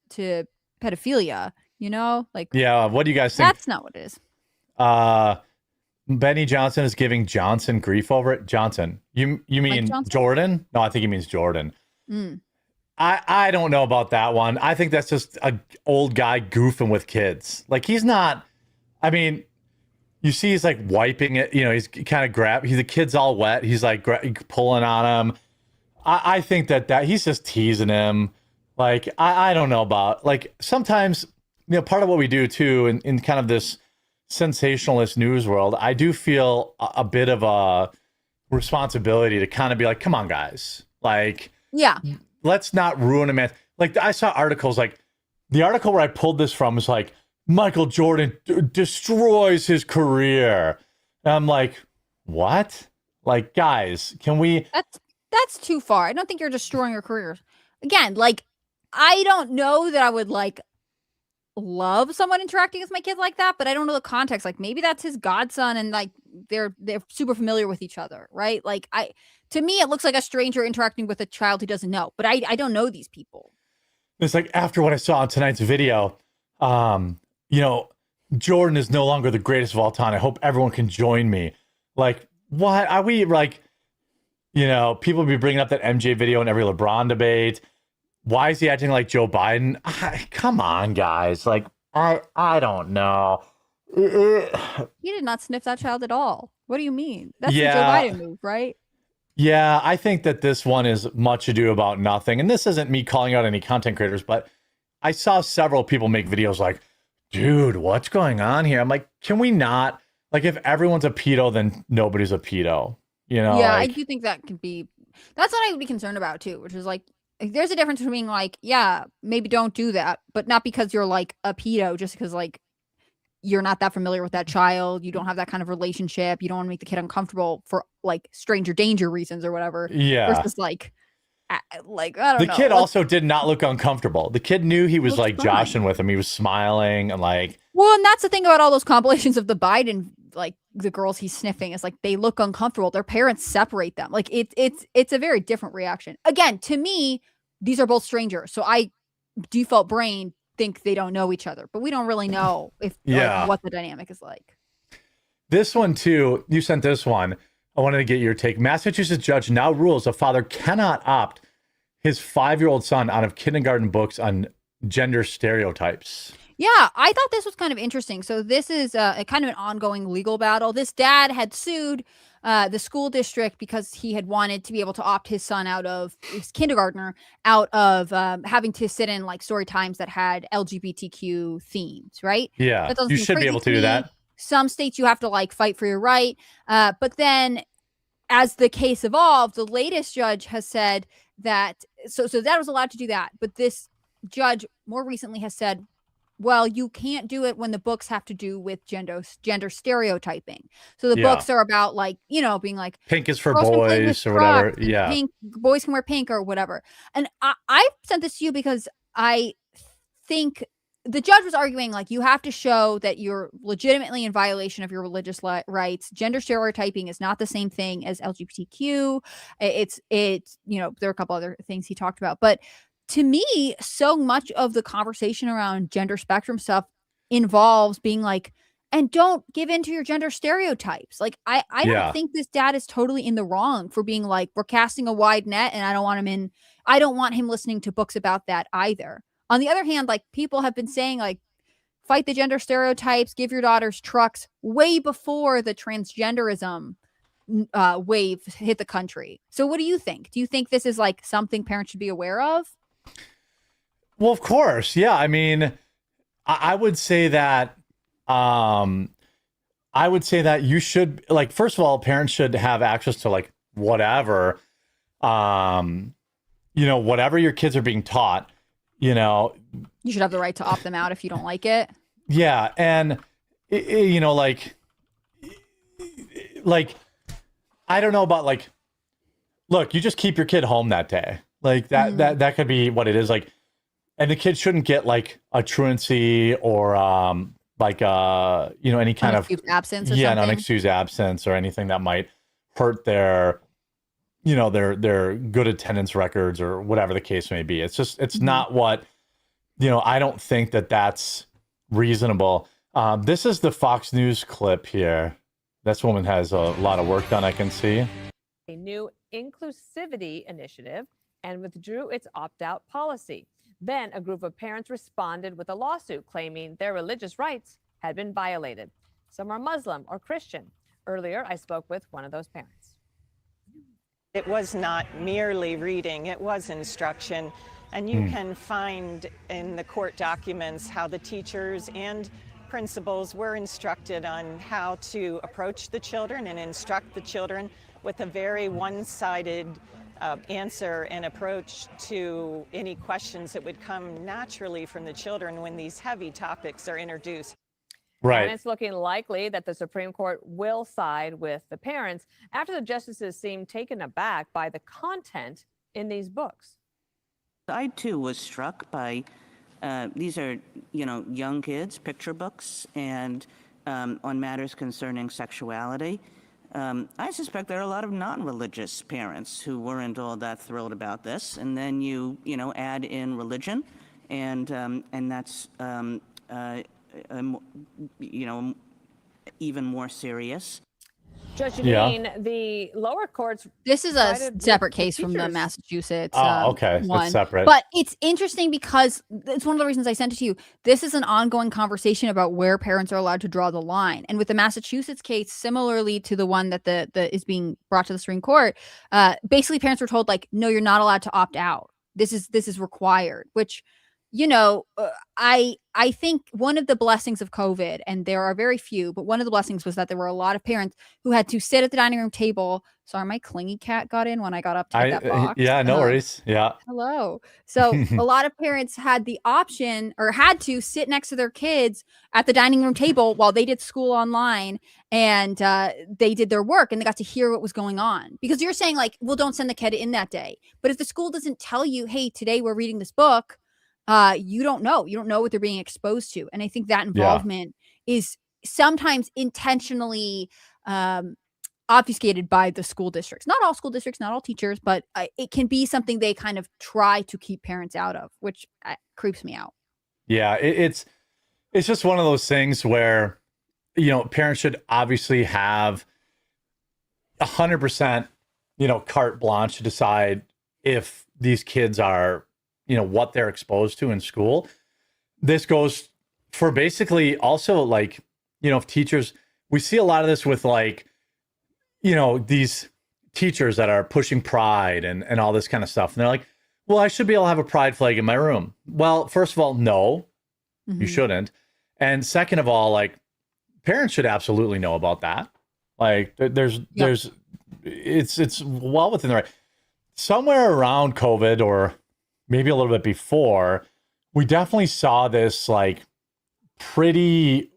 pedophilia. you know? Like, Yeah, what do you guys think? that's not what it is. Benny Johnson is giving Johnson grief over it. Johnson, you mean Jordan? No, I think he means Jordan. I don't know about that one. I think that's just a old guy goofing with kids. Like, he's not. I mean, you see, he's like wiping it. You know, he's kind of the kid's all wet. He's like pulling on him. I think that he's just teasing him. Like, I don't know about, like, sometimes, you know, part of what we do too in kind of this sensationalist news world, I do feel a bit of a responsibility to kind of be like, come on, guys, like, yeah, let's not ruin a man. Like, I saw articles, like the article where I pulled this from is like, Michael Jordan destroys his career. And I'm like, what? Like, guys, can we? That's too far. I don't think you're destroying your career. Again, like, I don't know that I would like love someone interacting with my kids like that, but I don't know the context. Like, maybe that's his godson and like they're super familiar with each other, right? Like, to me it looks like a stranger interacting with a child who doesn't know, but I don't know these people. It's like, after what I saw in tonight's video, you know, Jordan is no longer the greatest of all time. I hope everyone can join me. Like, what are we, like, you know, people be bringing up that MJ video in every LeBron debate. Why is he acting like Joe Biden? Come on, guys. Like, I don't know. He did not sniff that child at all. What do you mean? That's the Joe Biden move, right? Yeah, I think that this one is much ado about nothing. And this isn't me calling out any content creators, but I saw several people make videos like, dude, what's going on here? I'm like, can we not? Like, if everyone's a pedo, then nobody's a pedo. You know? Yeah, like, I do think that could be. That's what I would be concerned about too, which is like, there's a difference between like, yeah, maybe don't do that, but not because you're like a pedo, just because like you're not that familiar with that child, you don't have that kind of relationship, you don't want to make the kid uncomfortable for like stranger danger reasons or whatever. Yeah. Versus like I don't know. The kid also did not look uncomfortable. The kid knew he was like fine. joshing with him. He was smiling and like. Well, and that's the thing about all those compilations of the Biden, like the girls he's sniffing, is like they look uncomfortable. Their parents separate them. Like it's a very different reaction. Again, to me, these are both strangers, so I default brain think they don't know each other, but we don't really know if like, what the dynamic is like. This one too, you sent this one. I wanted to get your take. Massachusetts judge now rules a father cannot opt his 5-year-old son out of kindergarten books on gender stereotypes. Yeah, I thought this was kind of interesting. So this is a kind of an ongoing legal battle. This dad had sued the school district because he had wanted to be able to opt his son out of his kindergartner out of having to sit in like story times that had LGBTQ themes, right? Yeah, you should be able to do that. Some states you have to like fight for your right. But then as the case evolved, the latest judge has said that, so that was allowed to do that. But this judge more recently has said, well, you can't do it when the books have to do with gender stereotyping. So the books are about like, you know, being like pink is for boys or whatever. Yeah. Pink, boys can wear pink or whatever. And I sent this to you because I think the judge was arguing like you have to show that you're legitimately in violation of your religious rights. Gender stereotyping is not the same thing as LGBTQ. It's, you know, there are a couple other things he talked about, but to me, so much of the conversation around gender spectrum stuff involves being like, and don't give in to your gender stereotypes. Like, I don't think this dad is totally in the wrong for being like, we're casting a wide net and I don't want him listening to books about that either. On the other hand, like people have been saying like, fight the gender stereotypes, give your daughters trucks way before the transgenderism wave hit the country. So what do you think? Do you think this is like something parents should be aware of? Well, of course. Yeah. I mean, I would say that, you should, like, first of all, parents should have access to like whatever, you know, whatever your kids are being taught, you know, you should have the right to opt them out if you don't like it. Yeah. And, you know, like, I don't know about like, look, you just keep your kid home that day. Like that could be what it is. Like, and the kid shouldn't get like a truancy or like you know, any kind of absence or an unexcused absence or anything that might hurt their, you know, their good attendance records or whatever the case may be. It's just, it's not what, you know, I don't think that that's reasonable. This is the Fox News clip here. This woman has a lot of work done, I can see. A new inclusivity initiative and withdrew its opt-out policy. Then a group of parents responded with a lawsuit claiming their religious rights had been violated. Some are Muslim or Christian. Earlier, I spoke with one of those parents. It was not merely reading, it was instruction. And you can find in the court documents how the teachers and principals were instructed on how to approach the children and instruct the children with a very one-sided answer and approach to any questions that would come naturally from the children when these heavy topics are introduced. Right. And it's looking likely that the Supreme Court will side with the parents after the justices seem taken aback by the content in these books. I too was struck by these are, young kids, picture books, and on matters concerning sexuality. I suspect there are a lot of non-religious parents who weren't all that thrilled about this, and then you add in religion, and that's even more serious. Judge Janine, the lower courts. This is a separate case from the Massachusetts okay. one. It's separate. But it's interesting because it's one of the reasons I sent it to you. This is an ongoing conversation about where parents are allowed to draw the line. And with the Massachusetts case, similarly to the one that the is being brought to the Supreme Court, basically parents were told, like, no, you're not allowed to opt out. This is required, which, I think one of the blessings of COVID, and there are very few, but one of the blessings was that there were a lot of parents who had to sit at the dining room table. Sorry, my clingy cat got in when I got up to get that box. Yeah, no worries. Yeah. Hello. So a lot of parents had the option or had to sit next to their kids at the dining room table while they did school online and they did their work and they got to hear what was going on. Because you're saying, like, well, don't send the kid in that day. But if the school doesn't tell you, hey, today we're reading this book, you don't know what they're being exposed to. And I think that involvement is sometimes intentionally obfuscated by the school districts. Not all school districts, not all teachers, but it can be something they kind of try to keep parents out of, which creeps me out. Yeah, it's just one of those things where, parents should obviously have 100%, carte blanche to decide if these kids are, what they're exposed to in school. This goes for basically also, like, if teachers, we see a lot of this with, like, these teachers that are pushing pride and all this kind of stuff. And they're like, well, I should be able to have a pride flag in my room. Well, first of all, no, you shouldn't. And second of all, like, parents should absolutely know about that. Like, it's well within the right. Somewhere around COVID, or maybe a little bit before, we definitely saw this, like, pretty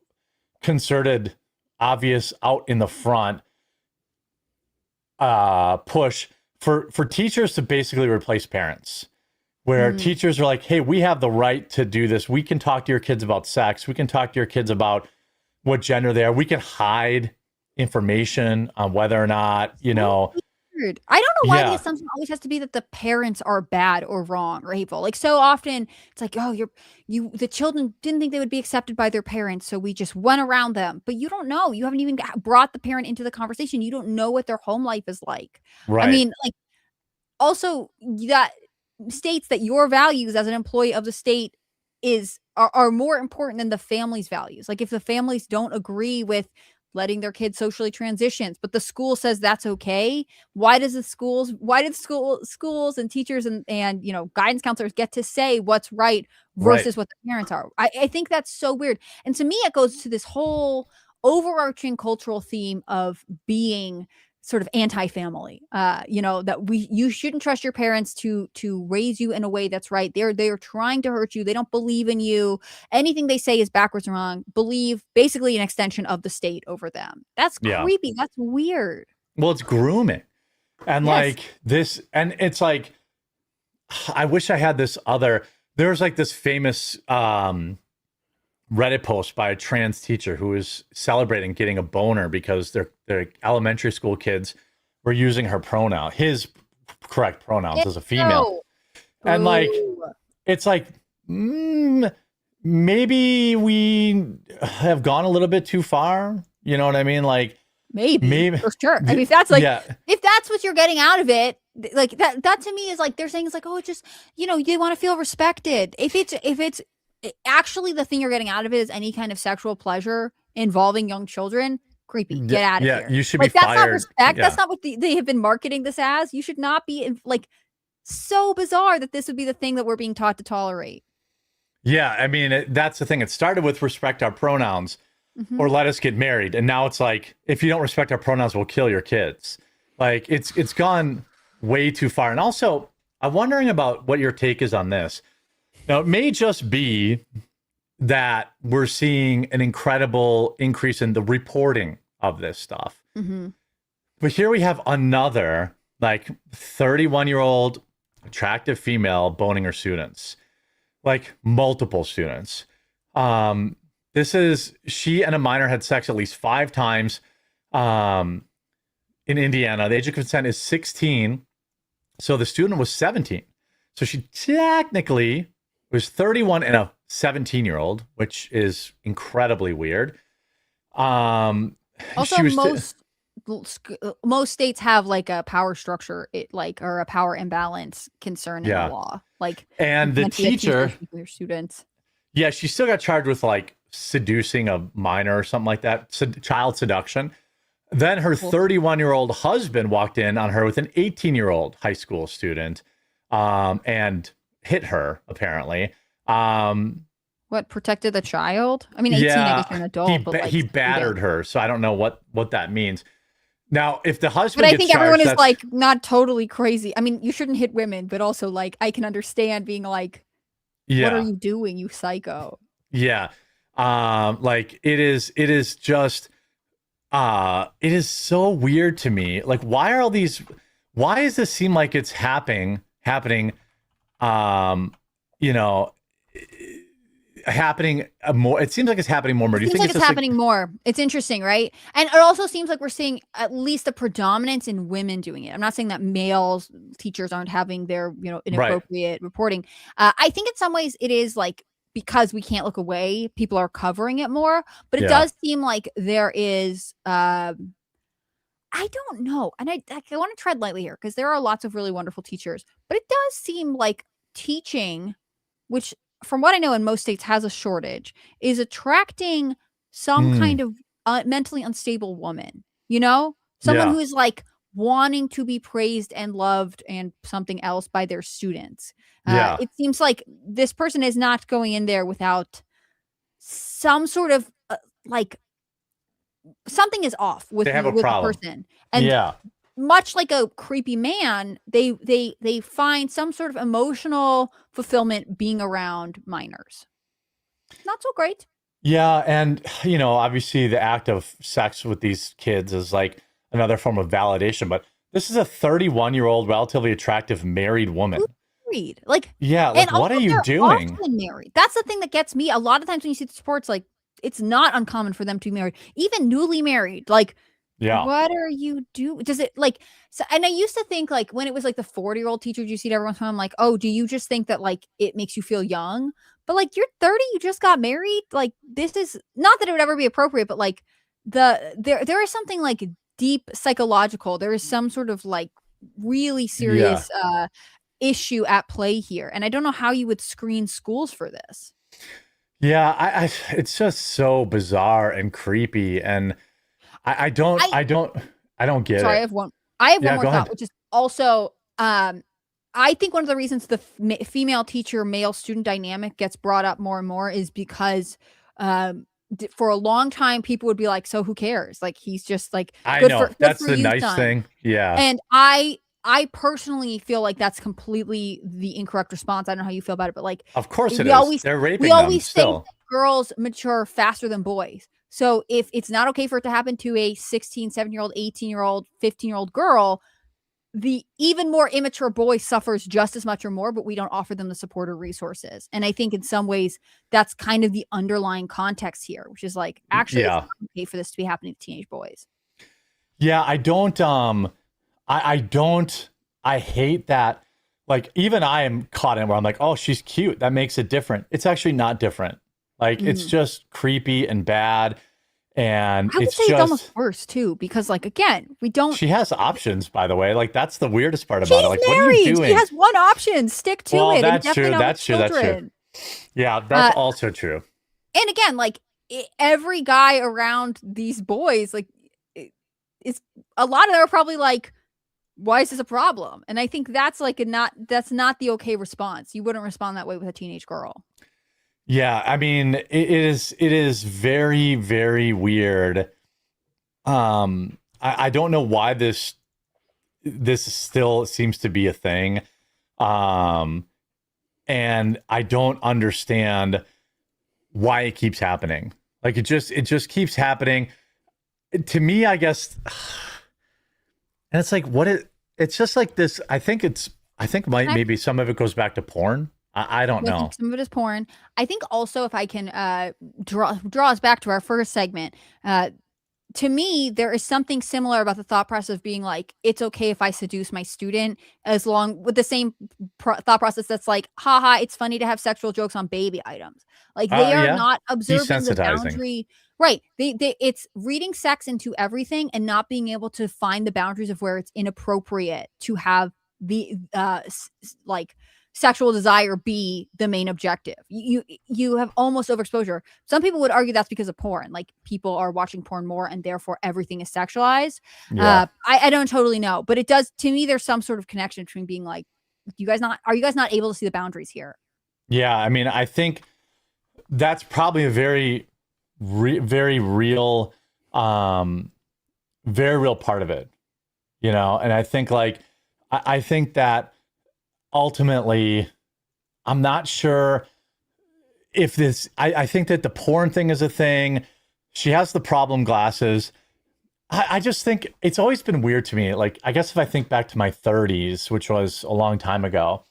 concerted, obvious, out in the front push for teachers to basically replace parents, where teachers are like, hey, we have the right to do this. We can talk to your kids about sex. We can talk to your kids about what gender they are. We can hide information on whether or not, I don't know why the assumption always has to be that the parents are bad or wrong or hateful. Like, so often it's like, oh, the children didn't think they would be accepted by their parents, so we just went around them. But you don't know. You haven't even brought the parent into the conversation. You don't know what their home life is like. Right. I mean, like, also that states that your values as an employee of the state are more important than the family's values. Like, if the families don't agree with letting their kids socially transitions, but the school says that's okay, why do the schools and teachers and guidance counselors get to say what's right versus what the parents are? I think that's so weird. And to me, it goes to this whole overarching cultural theme of being sort of anti-family, that you shouldn't trust your parents to raise you in a way that's right. They're trying to hurt you. They don't believe in you. Anything they say is backwards and wrong. Believe basically an extension of the state over them. That's creepy. That's weird. Well, it's grooming. And like this, and it's like, I wish I had this there's like this famous Reddit post by a trans teacher who was celebrating getting a boner because their elementary school kids were using his correct pronouns as a female. And like, it's like, maybe we have gone a little bit too far. You know what I mean? Like maybe for sure. I mean, if that's like, yeah. if that's what you're getting out of it, like that to me is like, they're saying it's like, oh, just, you want to feel respected. If it's actually the thing you're getting out of it is any kind of sexual pleasure involving young children, creepy. Get out of here. Yeah, you should like, be that's fired. not respect. Yeah. That's not what they have been marketing this as. You should not be like, so bizarre that this would be the thing that we're being taught to tolerate. Yeah, I mean, that's the thing. It started with respect our pronouns or let us get married. And now it's like, if you don't respect our pronouns, we'll kill your kids. Like, it's gone way too far. And also, I'm wondering about what your take is on this. Now, it may just be that we're seeing an incredible increase in the reporting of this stuff. But here we have another, like, 31-year-old attractive female boning her students. Like, multiple students. She and a minor had sex at least 5 times in Indiana. The age of consent is 16. So the student was 17. So she technically was 31 and a 17-year-old, which is incredibly weird. Also, most states have like a power structure, or a power imbalance concern in the law. Like, and the teacher, their students. Yeah, she still got charged with like seducing a minor or something like that, child seduction. Then her 31-year-old husband walked in on her with an 18-year-old high school student, and hit her apparently. What, protected the child? I mean, 18, I guess you're an adult. He battered her, so I don't know what that means. Now, if the husband, but I think everyone is like not totally crazy. I mean, you shouldn't hit women, but also like I can understand being like, what are you doing, you psycho? Yeah, like it is just, it is so weird to me. Like, why does this seem like it's happening? Happening more. It seems like it's happening more. Do you think it's happening more? It's interesting, right? And it also seems like we're seeing at least a predominance in women doing it. I'm not saying that males teachers aren't having their inappropriate reporting. I think in some ways it is like, because we can't look away, people are covering it more. But it does seem like there is. I don't know, and I want to tread lightly here because there are lots of really wonderful teachers, but it does seem like teaching, which, from what I know in most states has a shortage, is attracting some kind of mentally unstable woman, someone who is like wanting to be praised and loved and something else by their students. It seems like this person is not going in there without some sort of like something is off with the person. And much like a creepy man, they find some sort of emotional fulfillment being around minors. Not so great. Yeah, and obviously the act of sex with these kids is like another form of validation, but this is a 31-year-old relatively attractive married woman. Married. Like, yeah, like, what are you doing? Often married. That's the thing that gets me. A lot of times when you see the sports, like, it's not uncommon for them to be married, even newly married. Like, what are you doing? Does it like, so, and I used to think like when it was like the 40-year-old teachers you see every once in a while, I'm like, oh, do you just think that like it makes you feel young? But like, you're 30, you just got married. Like, this is not that it would ever be appropriate, but like there is something like deep psychological. There is some sort of like really serious issue at play here. And I don't know how you would screen schools for this. Yeah, I it's just so bizarre and creepy, and I don't get it. Sorry, I have one more thought, which is also I think one of the reasons the female teacher male student dynamic gets brought up more and more is because for a long time people would be like, so who cares? Like, he's just like, that's the nice thing. Yeah. And I personally feel like that's completely the incorrect response. I don't know how you feel about it, but like, of course it is. They're raping them still. Think girls mature faster than boys. So if it's not okay for it to happen to a 16, 17-year-old, 18-year-old, 15-year-old girl, the even more immature boy suffers just as much or more, but we don't offer them the support or resources. And I think in some ways that's kind of the underlying context here, which is like, actually it's not okay for this to be happening to teenage boys. Yeah, I hate that. Like, even I am caught in where I'm like, oh, she's cute. That makes it different. It's actually not different. Like it's just creepy and bad. And I would it's say just it's almost worse too, because like again, we don't. she has options, by the way. Like that's the weirdest part She's about it. Like, what are you married. doing? She has one option. Stick to Well, it. that's and true. definitely not That's with true. That's true. children. Yeah, that's also true. And again, like every guy around these boys, like it's a lot of them are probably like, why is this a problem? And I think that's like that's not the okay response. You wouldn't respond that way with a teenage girl. Yeah, I mean, it is very, very weird. I don't know why this still seems to be a thing. And I don't understand why it keeps happening. Like it just keeps happening. To me, I guess, and it's like it's just like this. I think maybe some of it goes back to porn. I don't know. I think some of it is porn. I think also, if I can draw us back to our first segment, to me, there is something similar about the thought process of being like, it's okay if I seduce my student, as long with the same thought process that's like, haha, it's funny to have sexual jokes on baby items. Like they are not observing the boundary. Right. It's reading sex into everything and not being able to find the boundaries of where it's inappropriate to have the like sexual desire be the main objective. You have almost overexposure. Some people would argue that's because of porn. Like people are watching porn more and therefore everything is sexualized. Yeah. I don't totally know, but it does, to me, there's some sort of connection between being like, are you guys not able to see the boundaries here? Yeah, I mean, I think that's probably a very real part of it, you know? And I think like, I think that ultimately, I'm not sure if this, I think that the porn thing is a thing. She has the problem glasses. I just think it's always been weird to me. Like, I guess if I think back to my 30s, which was a long time ago,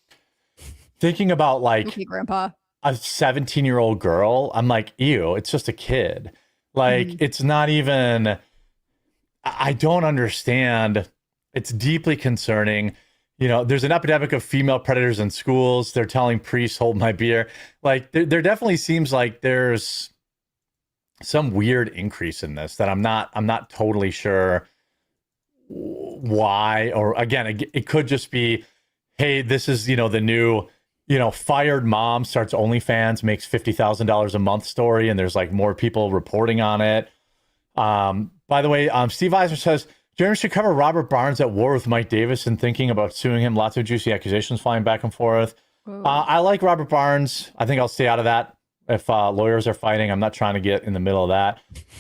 thinking about like Grandpa, a 17-year-old girl, I'm like, ew, it's just a kid. Like, it's not even, I don't understand. It's deeply concerning. You know, there's an epidemic of female predators in schools. They're telling priests, hold my beer. Like, there definitely seems like there's some weird increase in this that I'm not totally sure why. Or again, it could just be, hey, this is, you know, the new, you know, fired mom starts OnlyFans, makes $50,000 a month story, and there's like more people reporting on it. By the way, Steve Eisner says, Jeremy should cover Robert Barnes at war with Mike Davis and thinking about suing him. Lots of juicy accusations flying back and forth. I like Robert Barnes. I think I'll stay out of that. If lawyers are fighting, I'm not trying to get in the middle of that.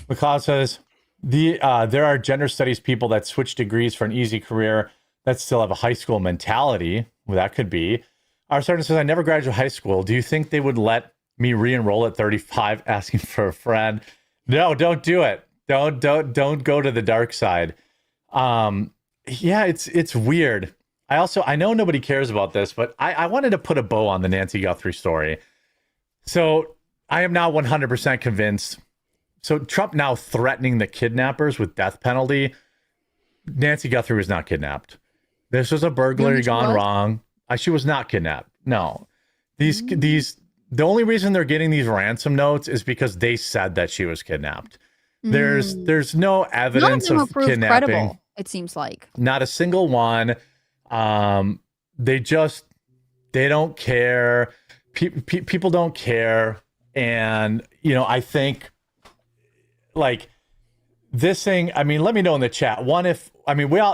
McLeod says, there are gender studies people that switch degrees for an easy career that still have a high school mentality. Well, that could be. Our sergeant says, I never graduated high school. Do you think they would let me re-enroll at 35 asking for a friend? No, don't do it. Don't go to the dark side. Yeah, it's weird. I know nobody cares about this, but I wanted to put a bow on the Nancy Guthrie story. So I am now 100% convinced. So Trump now threatening the kidnappers with death penalty. Nancy Guthrie was not kidnapped. This was a burglary gone wrong. She was not kidnapped. No, the only reason they're getting these ransom notes is because they said that she was kidnapped. There's no evidence of kidnapping. Credible, it seems like not a single one. They don't care. People don't care. And, you know, I think like this thing, I mean, let me know in the chat.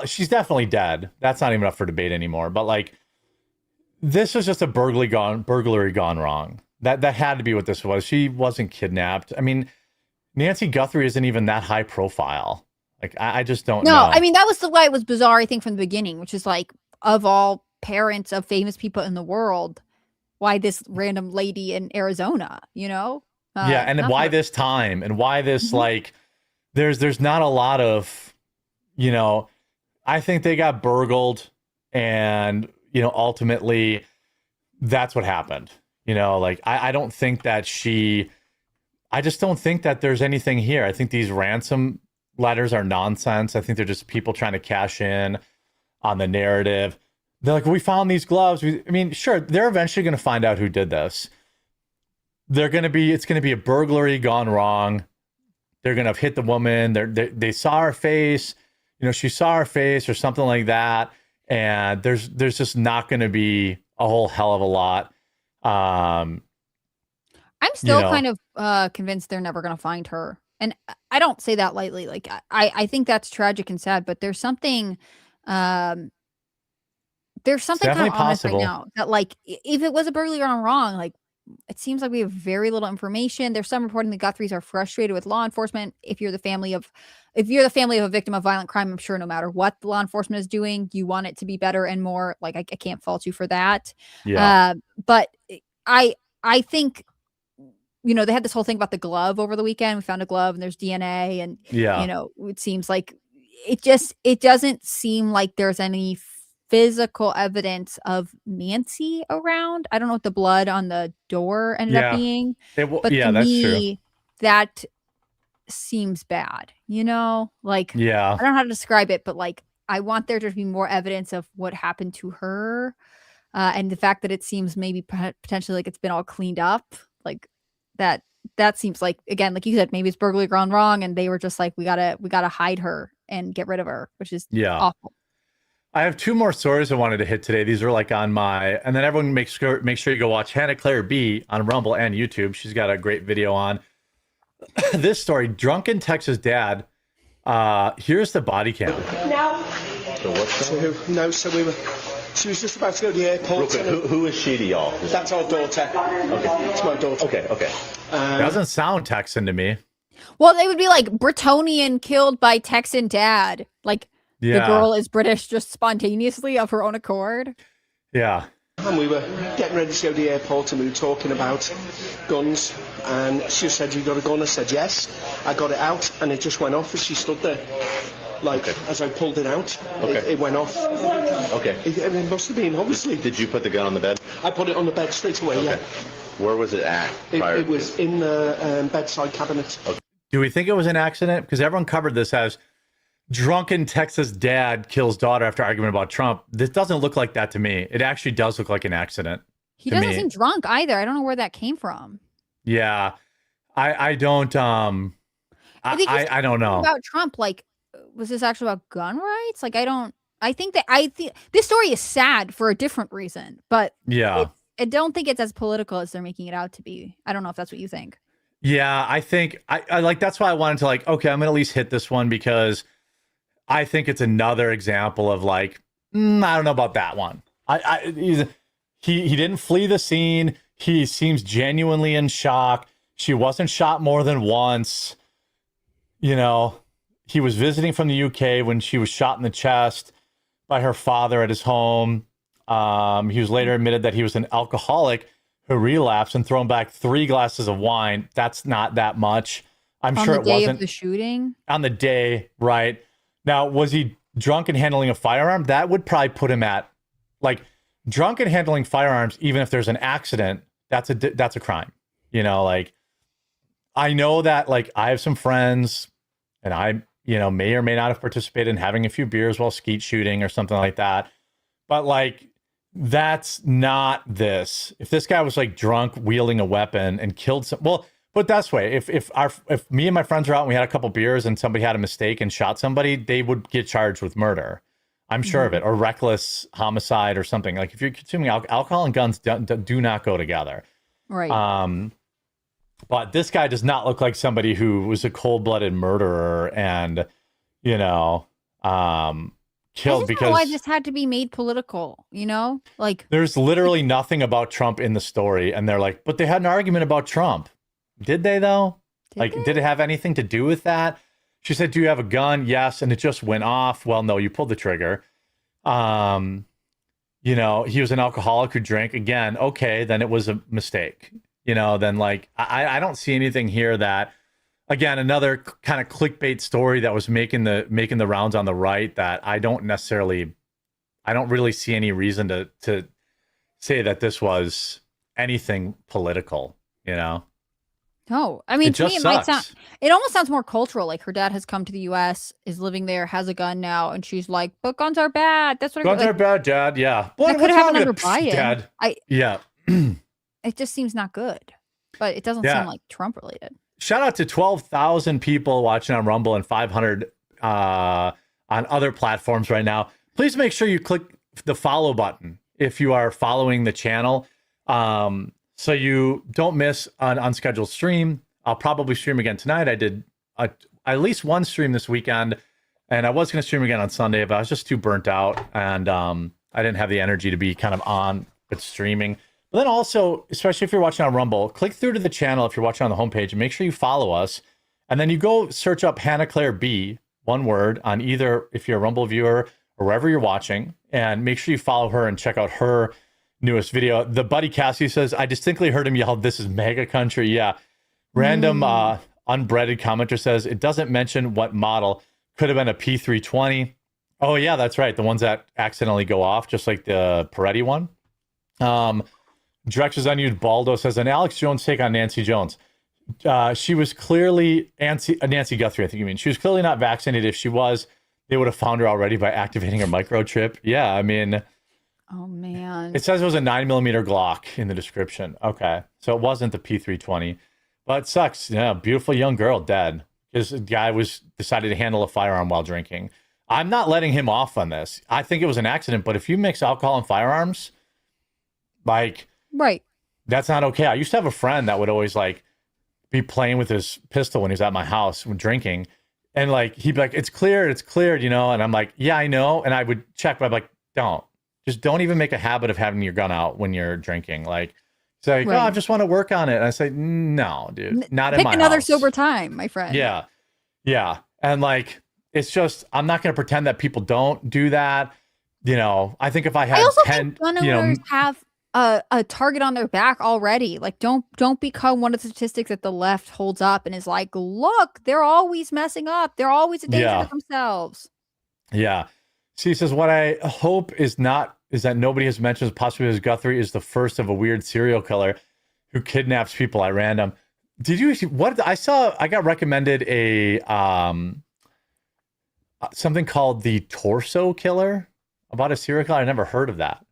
She's definitely dead. That's not even up for debate anymore. But like, this was just a burglary gone wrong. That had to be what this was. She wasn't kidnapped. I mean, Nancy Guthrie isn't even that high profile. Like, I just don't know. No, I mean, that was the way it was bizarre, I think, from the beginning, which is like, of all parents of famous people in the world, why this random lady in Arizona, you know? Yeah, and why this time? And why this, like, there's not a lot of, you know, I think they got burgled and, you know, ultimately that's what happened. You know, like, I don't think that I just don't think that there's anything here. I think these ransom letters are nonsense. I think they're just people trying to cash in on the narrative. They're like, we found these gloves. I mean, sure, they're eventually going to find out who did this. it's gonna be a burglary gone wrong. They're gonna have hit the woman. They saw her face, she saw her face or something like that. And there's just not gonna be a whole hell of a lot. I'm still kind of convinced they're never gonna find her. And I don't say that lightly. Like I think that's tragic and sad, but there's something kind of on us right now that, like, if it was a burglary gone wrong, like, it seems like we have very little information. There's some reporting the Guthries are frustrated with law enforcement. If you're the family of a victim of violent crime, I'm sure no matter what the law enforcement is doing, you want it to be better and more. Like, I can't fault you for that. Yeah. But I think, they had this whole thing about the glove over the weekend. We found a glove and there's DNA, and it seems like it doesn't seem like there's any physical evidence of Nancy around. I don't know what the blood on the door ended up being, but to that's me, true. that seems bad. Like, I don't know how to describe it, but like, I want there to be more evidence of what happened to her, and the fact that it seems maybe potentially like it's been all cleaned up, like that seems like, again, like you said, maybe it's burglary gone wrong, and they were just like, we gotta hide her and get rid of her, which is awful. I have two more stories I wanted to hit today. These are like on and then everyone make sure you go watch Hannah Claire B on Rumble and YouTube. She's got a great video on this story. Drunken Texas dad. Here's the body cam. No. So what's that? So she was just about to go to the airport. Who is she to y'all? That's our daughter. Okay. It's my daughter. Okay. Doesn't sound Texan to me. Well, they would be like Bretonian killed by Texan dad. Like, the girl is British just spontaneously of her own accord. Yeah. And we were getting ready to go to the airport, and we were talking about guns, and she said, "You got a gun?" I said, "Yes." I got it out, and it just went off as she stood there. Like, as I pulled it out, it went off. Okay. It must have been, obviously. Did you put the gun on the bed? I put it on the bed straight away, yeah. Where was it at? It was in the bedside cabinet. Okay. Do we think it was an accident? Because everyone covered this as drunken Texas dad kills daughter after argument about Trump. This doesn't look like that to me. It actually does look like an accident. He doesn't seem drunk either. I don't know where that came from. Yeah. I don't I don't know. About Trump, like, was this actually about gun rights? Like, I think this story is sad for a different reason, but I don't think it's as political as they're making it out to be. I don't know if that's what you think. Yeah, I think I like, that's why I wanted to, like, okay, I'm gonna at least hit this one, because I think it's another example of like, I don't know about that one. He didn't flee the scene. He seems genuinely in shock. She wasn't shot more than once. He was visiting from the UK when she was shot in the chest by her father at his home. He was later admitted that he was an alcoholic who relapsed and thrown back 3 glasses of wine. That's not that much. I'm sure it wasn't. On the day of the shooting? On the day, right. Now, was he drunk and handling a firearm? That would probably put him at, like, drunk and handling firearms, even if there's an accident, that's a crime. Like, I know that, like, I have some friends, and I, may or may not have participated in having a few beers while skeet shooting or something like that. But, like, that's not this. If this guy was, like, drunk, wielding a weapon and killed but that's way. If me and my friends were out and we had a couple beers and somebody had a mistake and shot somebody, they would get charged with murder. I'm sure of it, or reckless homicide or something. Like, if you're consuming alcohol and guns do not go together. Right. But this guy does not look like somebody who was a cold-blooded murderer and, killed I because don't know why this had to be made political, like, there's literally nothing about Trump in the story. And they're like, but they had an argument about Trump. Did they though? Did it have anything to do with that? She said, "Do you have a gun?" Yes. And it just went off. Well, no, you pulled the trigger. He was an alcoholic who drank again. Okay. Then it was a mistake, then, like, I don't see anything here that, again, another kind of clickbait story that was making the rounds on the right that I don't really see any reason to say that this was anything political, No, I mean, to me, sucks. it almost sounds more cultural. Like, her dad has come to the U.S., is living there, has a gun now, and she's like, but guns are bad. That's what guns are bad, Dad. Yeah. That could have happened under Biden. Dad. Yeah. It just seems not good. but it doesn't seem like Trump related. Shout out to 12,000 people watching on Rumble and 500 on other platforms right now. Please make sure you click the follow button if you are following the channel, so you don't miss an unscheduled stream. I'll probably stream again tonight. I did at least one stream this weekend, and I was going to stream again on Sunday, but I was just too burnt out, and I didn't have the energy to be kind of on with streaming. But then also, especially if you're watching on Rumble, click through to the channel if you're watching on the homepage and make sure you follow us. And then you go search up Hannah Claire B, one word, on either if you're a Rumble viewer or wherever you're watching. And make sure you follow her and check out her newest video. The Buddy Cassie says, I distinctly heard him yell, "This is mega country." Yeah. Random unbreaded commenter says, it doesn't mention what model. Could have been a P320. Oh, yeah, that's right. The ones that accidentally go off, just like the Peretti one. Directions Unused Baldo says, an Alex Jones take on Nancy Jones. She was clearly Nancy Guthrie, I think you mean. She was clearly not vaccinated. If she was, they would have found her already by activating her microchip. Yeah, I mean, oh man. It says it was a 9mm Glock in the description. Okay, so it wasn't the P320, but it sucks. Yeah, beautiful young girl dead because the guy decided to handle a firearm while drinking. I'm not letting him off on this. I think it was an accident, but if you mix alcohol and firearms, like. Right. That's not okay. I used to have a friend that would always like be playing with his pistol when he was at my house when drinking. And like, he'd be like, it's cleared, you know? And I'm like, yeah, I know. And I would check, but I'm like, don't even make a habit of having your gun out when you're drinking. Like, it's like, right. Oh, I just want to work on it. And I say, no, dude, not in my house. Pick another sober time, my friend. Yeah. Yeah. And like, it's just, I'm not going to pretend that people don't do that. You know, I think if I had I also 10, think gun owners have a target on their back already. Like, don't become one of the statistics that the left holds up and is like, look, they're always messing up. They're always a danger to themselves. Yeah. She says, what I hope is that nobody has mentioned possibly as Guthrie is the first of a weird serial killer who kidnaps people at random. Did you see what I saw? I got recommended a something called the Torso Killer about a serial killer. I never heard of that.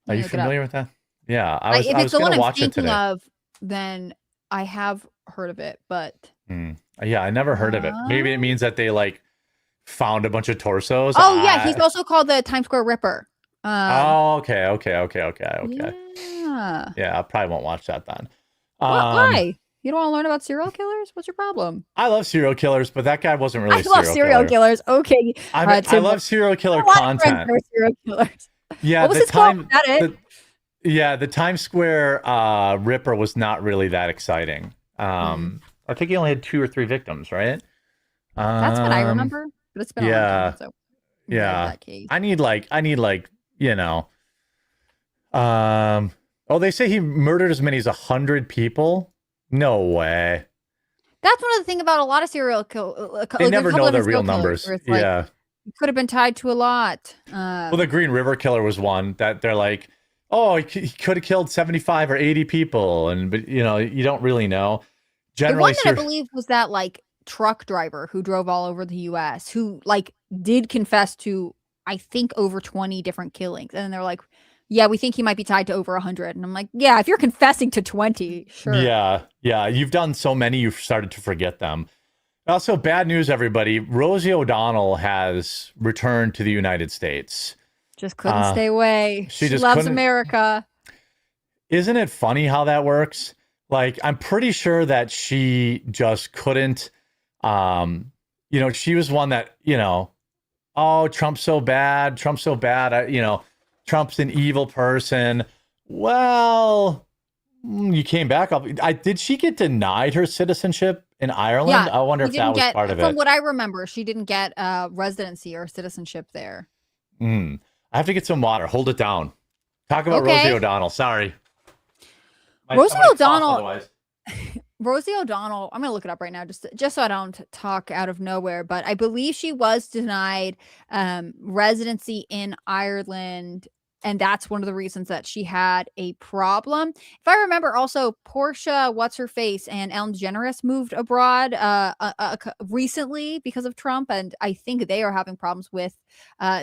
Are you familiar with that? Yeah, I was going to watch it today. Of, then I have heard of it, but yeah, I never heard of it. Maybe it means that they like found a bunch of torsos. Oh yeah, he's also called the Times Square Ripper. Okay. Yeah. Yeah, I probably won't watch that then. Why? You don't want to learn about serial killers? What's your problem? I love serial killers, but that guy wasn't really. I love serial killers. Okay, I love serial killer content. Serial killers. Yeah, what was his called? The Times Square Ripper was not really that exciting. I think he only had 2 or 3 victims, right? That's what I remember. But it's been a long time, so yeah. I need like you know. Oh, they say he murdered as many as 100 people. No way. That's one of the things about a lot of serial killers. They never know their real numbers. Yeah. It could have been tied to a lot. Well, the Green River Killer was one that they're like, oh, he could have killed 75 or 80 people. But, you know, you don't really know. Generally, the one that I believe was that, like, truck driver who drove all over the U.S., who, like, did confess to, I think, over 20 different killings. And then they're like, yeah, we think he might be tied to over 100. And I'm like, yeah, if you're confessing to 20, sure. Yeah. You've done so many, you've started to forget them. Also, bad news, everybody. Rosie O'Donnell has returned to the United States. Just couldn't stay away. She just loves America. Isn't it funny how that works? Like, I'm pretty sure that she just couldn't, you know, she was one that, you know, oh, Trump's so bad. Trump's an evil person. Well, you came back up. Did she get denied her citizenship in Ireland? Yeah, I wonder if that was part of it. From what I remember, she didn't get residency or citizenship there. I have to get some water. Hold it down. Talk about Rosie O'Donnell. Sorry. Rosie O'Donnell, I'm going to look it up right now just so I don't talk out of nowhere, but I believe she was denied residency in Ireland, and that's one of the reasons that she had a problem. If I remember, also, Portia, what's-her-face, and Ellen DeGeneres moved abroad recently because of Trump, and I think they are having problems with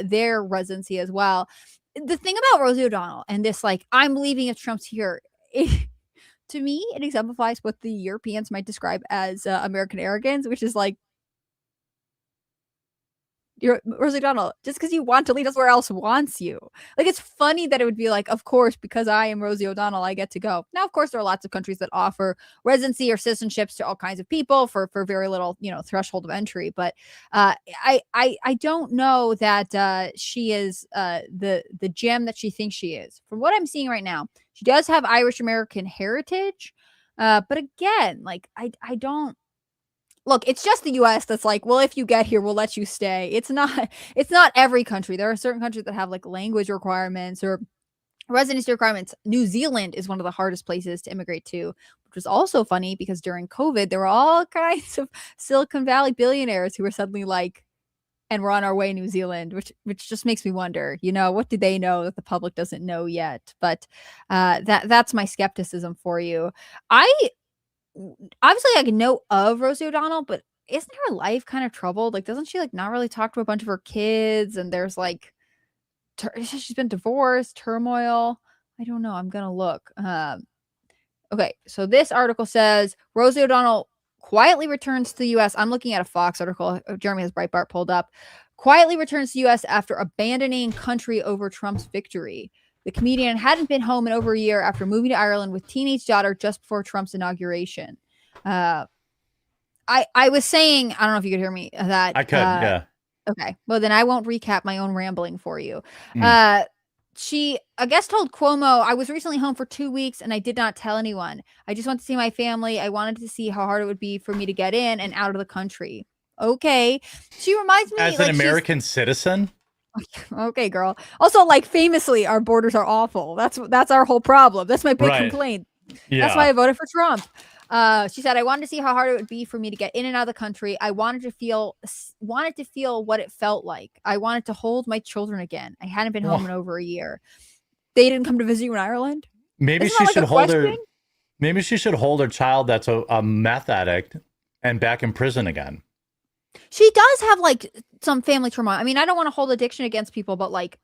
their residency as well. The thing about Rosie O'Donnell and this, like, I'm leaving if Trump's here, to me, it exemplifies what the Europeans might describe as American arrogance, which is like, you're Rosie O'Donnell, just because you want to lead us where else wants you. Like, it's funny that it would be like, of course, because I am Rosie O'Donnell, I get to go. Now, of course, there are lots of countries that offer residency or citizenships to all kinds of people for very little, threshold of entry. But I don't know that she is the gem that she thinks she is. From what I'm seeing right now, she does have Irish American heritage. But again, like, I don't. Look, it's just the US that's like, well, if you get here, we'll let you stay. It's not every country. There are certain countries that have like language requirements or residency requirements. New Zealand is one of the hardest places to immigrate to, which was also funny because during COVID, there were all kinds of Silicon Valley billionaires who were suddenly like, and we're on our way, New Zealand, which just makes me wonder, what do they know that the public doesn't know yet? But that's my skepticism for you. Obviously I know of Rosie O'Donnell, but isn't her life kind of troubled? Like, doesn't she like not really talk to a bunch of her kids? And there's like, she's been divorced, turmoil. I don't know. I'm gonna look. Okay, so this article says Rosie O'Donnell quietly returns to the U.S. I'm looking at a Fox article. Jeremy has Breitbart pulled up. Quietly returns to the U.S. after abandoning country over Trump's victory. The comedian hadn't been home in over a year after moving to Ireland with teenage daughter just before Trump's inauguration. I was saying, I don't know if you could hear me, that I could, yeah. Okay, well then I won't recap my own rambling for you. Mm. She, I guess, told Cuomo, I was recently home for 2 weeks and I did not tell anyone. I just want to see my family. I wanted to see how hard it would be for me to get in and out of the country. Okay. She reminds me as like an American citizen. Okay, girl. Also, like, famously, our borders are awful. That's our whole problem. That's my big complaint. Yeah. That's why I voted for Trump. She said, I wanted to see how hard it would be for me to get in and out of the country. I wanted to feel what it felt like. I wanted to hold my children again. I hadn't been home in over a year. They didn't come to visit you in Ireland? Maybe Isn't she that like should a hold her. question? Maybe she should hold her child that's a meth addict and back in prison again. She does have like some family trauma. I mean, I don't want to hold addiction against people, but like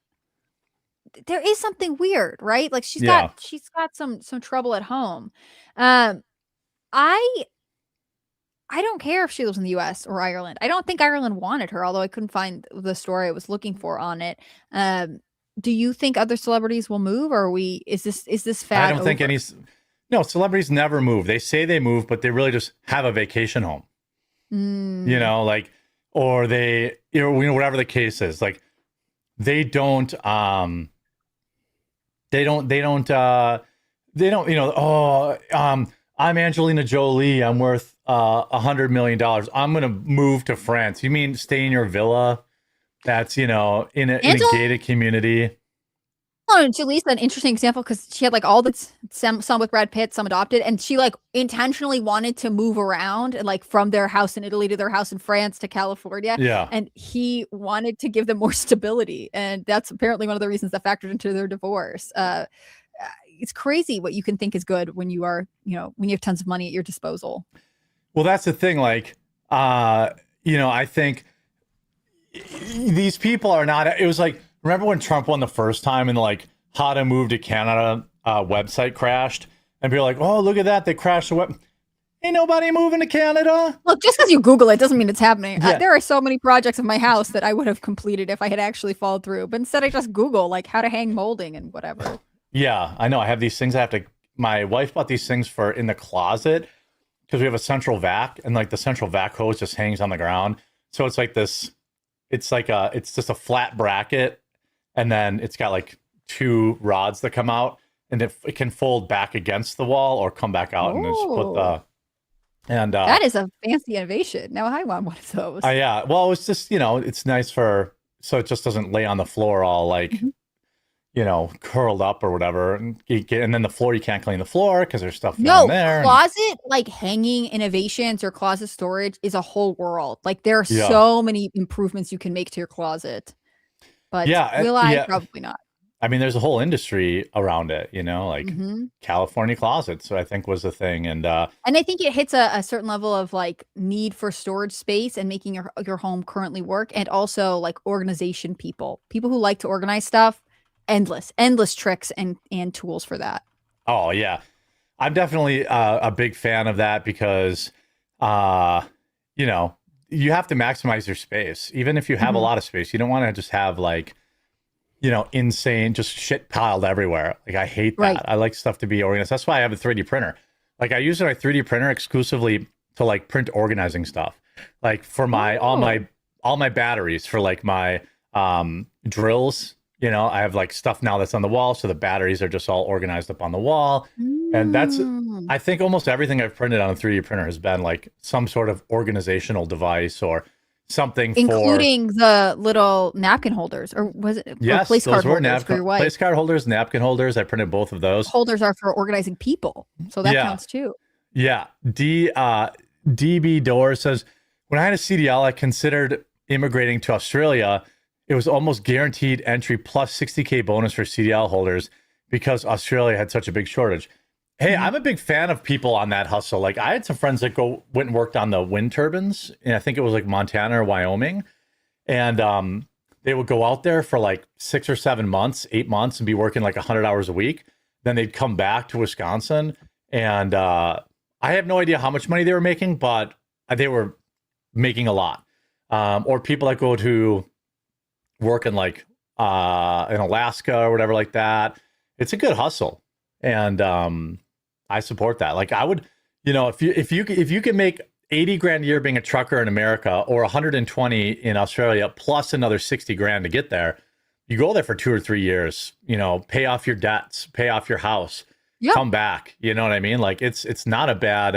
there is something weird, right? Like she's got some trouble at home. I don't care if she lives in the US or Ireland. I don't think Ireland wanted her, although I couldn't find the story I was looking for on it. Do you think other celebrities will move, or is this fad? I don't think no, celebrities never move. They say they move, but they really just have a vacation home. Like, or they, whatever the case is, like they don't, I'm Angelina Jolie. I'm worth $100 million. I'm going to move to France. You mean stay in your villa? That's, in a gated community. Oh, Julie's an interesting example because she had like all the some with Brad Pitt, some adopted, and she like intentionally wanted to move around and like from their house in Italy to their house in France to California. Yeah. And he wanted to give them more stability. And that's apparently one of the reasons that factored into their divorce. It's crazy what you can think is good when you are, when you have tons of money at your disposal. Well, that's the thing. Like, I think these people are not, it was like, remember when Trump won the first time and like how to move to Canada website crashed and people are like, oh, look at that. They crashed the web. Ain't nobody moving to Canada. Look, just because you Google it doesn't mean it's happening. Yeah. There are so many projects of my house that I would have completed if I had actually followed through. But instead I just Google like how to hang molding and whatever. Yeah, I know. I have these things my wife bought these things for in the closet because we have a central vac and like the central vac hose just hangs on the ground. So it's like this, it's just a flat bracket. And then it's got like 2 rods that come out and it can fold back against the wall or come back out and just put that is a fancy innovation. Now I want one of those. Yeah. Well, it's just, it's nice so it just doesn't lay on the floor all like, curled up or whatever. And then the floor, you can't clean the floor because there's stuff in there. Closet like hanging innovations or closet storage is a whole world. Like there are so many improvements you can make to your closet. But will I? Probably not. I mean, there's a whole industry around it, like California closets, I think was the thing. And I think it hits a certain level of like need for storage space and making your home currently work. And also like organization people who like to organize stuff, endless tricks and tools for that. Oh, yeah. I'm definitely a big fan of that because, you know, you have to maximize your space. Even if you have a lot of space, you don't want to just have like, you know, insane, just shit piled everywhere. Like I hate that. Right. I like stuff to be organized. That's why I have a 3D printer. Like I use my 3D printer exclusively to like print organizing stuff. Like for my all my batteries for like my drills. You know, I have like stuff now that's on the wall, so the batteries are just all organized up on the wall. And that's, I think almost everything I've printed on a 3D printer has been like some sort of organizational device or something including the little napkin holders, or was it? Yes, place those card were holders for your wife. place card holders, napkin holders. I printed both of those. Holders are for organizing people, so that counts too. Yeah. DB Door says, when I had a CDL, I considered immigrating to Australia. It was almost guaranteed entry plus 60K bonus for CDL holders because Australia had such a big shortage. Hey, I'm a big fan of people on that hustle. Like I had some friends that went and worked on the wind turbines, and I think it was like Montana or Wyoming. And they would go out there for like 6 or 7 months, 8 months, and be working like 100 hours a week. Then they'd come back to Wisconsin. And I have no idea how much money they were making, but they were making a lot. Or people that go to work in like in Alaska or whatever like that. It's a good hustle. And I support that. Like I would, you know, if you can make 80 grand a year being a trucker in America or 120 in Australia plus another 60 grand to get there, you go there for 2 or 3 years, you know, pay off your debts, pay off your house, come back. You know what I mean? Like it's not a bad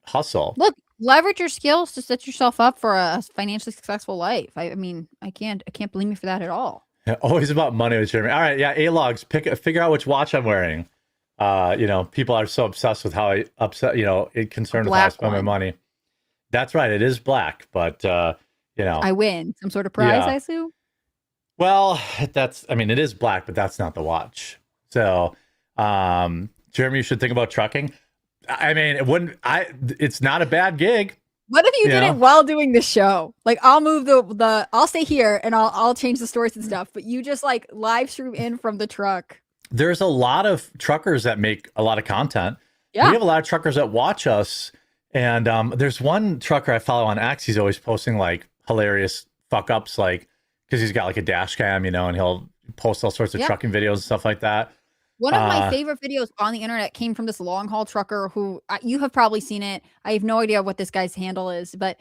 hustle. Look, leverage your skills to set yourself up for a financially successful life. I mean, I can't blame you for that at all. Always about money with Jeremy. All right, yeah, A-Logs, figure out which watch I'm wearing. You know, people are so obsessed with how concerned with how I spend my money. That's right, it is black, but you know. I win. Some sort of prize, I assume? Well, it is black, but that's not the watch. So, Jeremy, you should think about trucking. I mean, it's not a bad gig. What if you did it while doing the show? Like I'll move I'll stay here and I'll change the stories and stuff, but you just like live stream in from the truck. There's a lot of truckers that make a lot of content. Yeah. We have a lot of truckers that watch us. And there's one trucker I follow on X. He's always posting like hilarious fuck ups, like because he's got like a dash cam, you know, and he'll post all sorts of trucking videos and stuff like that. One of my favorite videos on the internet came from this long haul trucker who you have probably seen it. I have no idea what this guy's handle is, but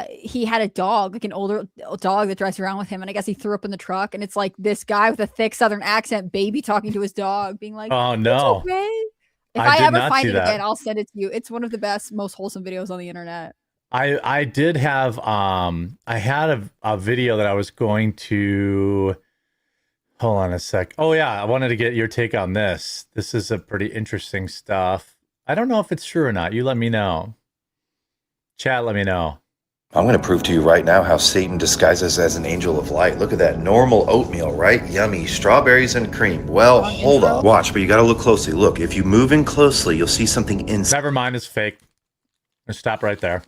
he had a dog, like an older dog that drives around with him. And I guess he threw up in the truck. And it's like this guy with a thick Southern accent, baby talking to his dog, being like, oh, no. It's okay. If I ever find it again, I'll send it to you. It's one of the best, most wholesome videos on the internet. I did have, I had a video that I was going to... Hold on a sec. Oh, yeah. I wanted to get your take on this. This is a pretty interesting stuff. I don't know if it's true or not. You let me know. Chat, let me know. I'm going to prove to you right now how Satan disguises as an angel of light. Look at that normal oatmeal, right? Yummy. Strawberries and cream. Well, hold on. Watch, but you got to look closely. Look, if you move in closely, you'll see something inside. Never mind, it's fake. Just stop right there.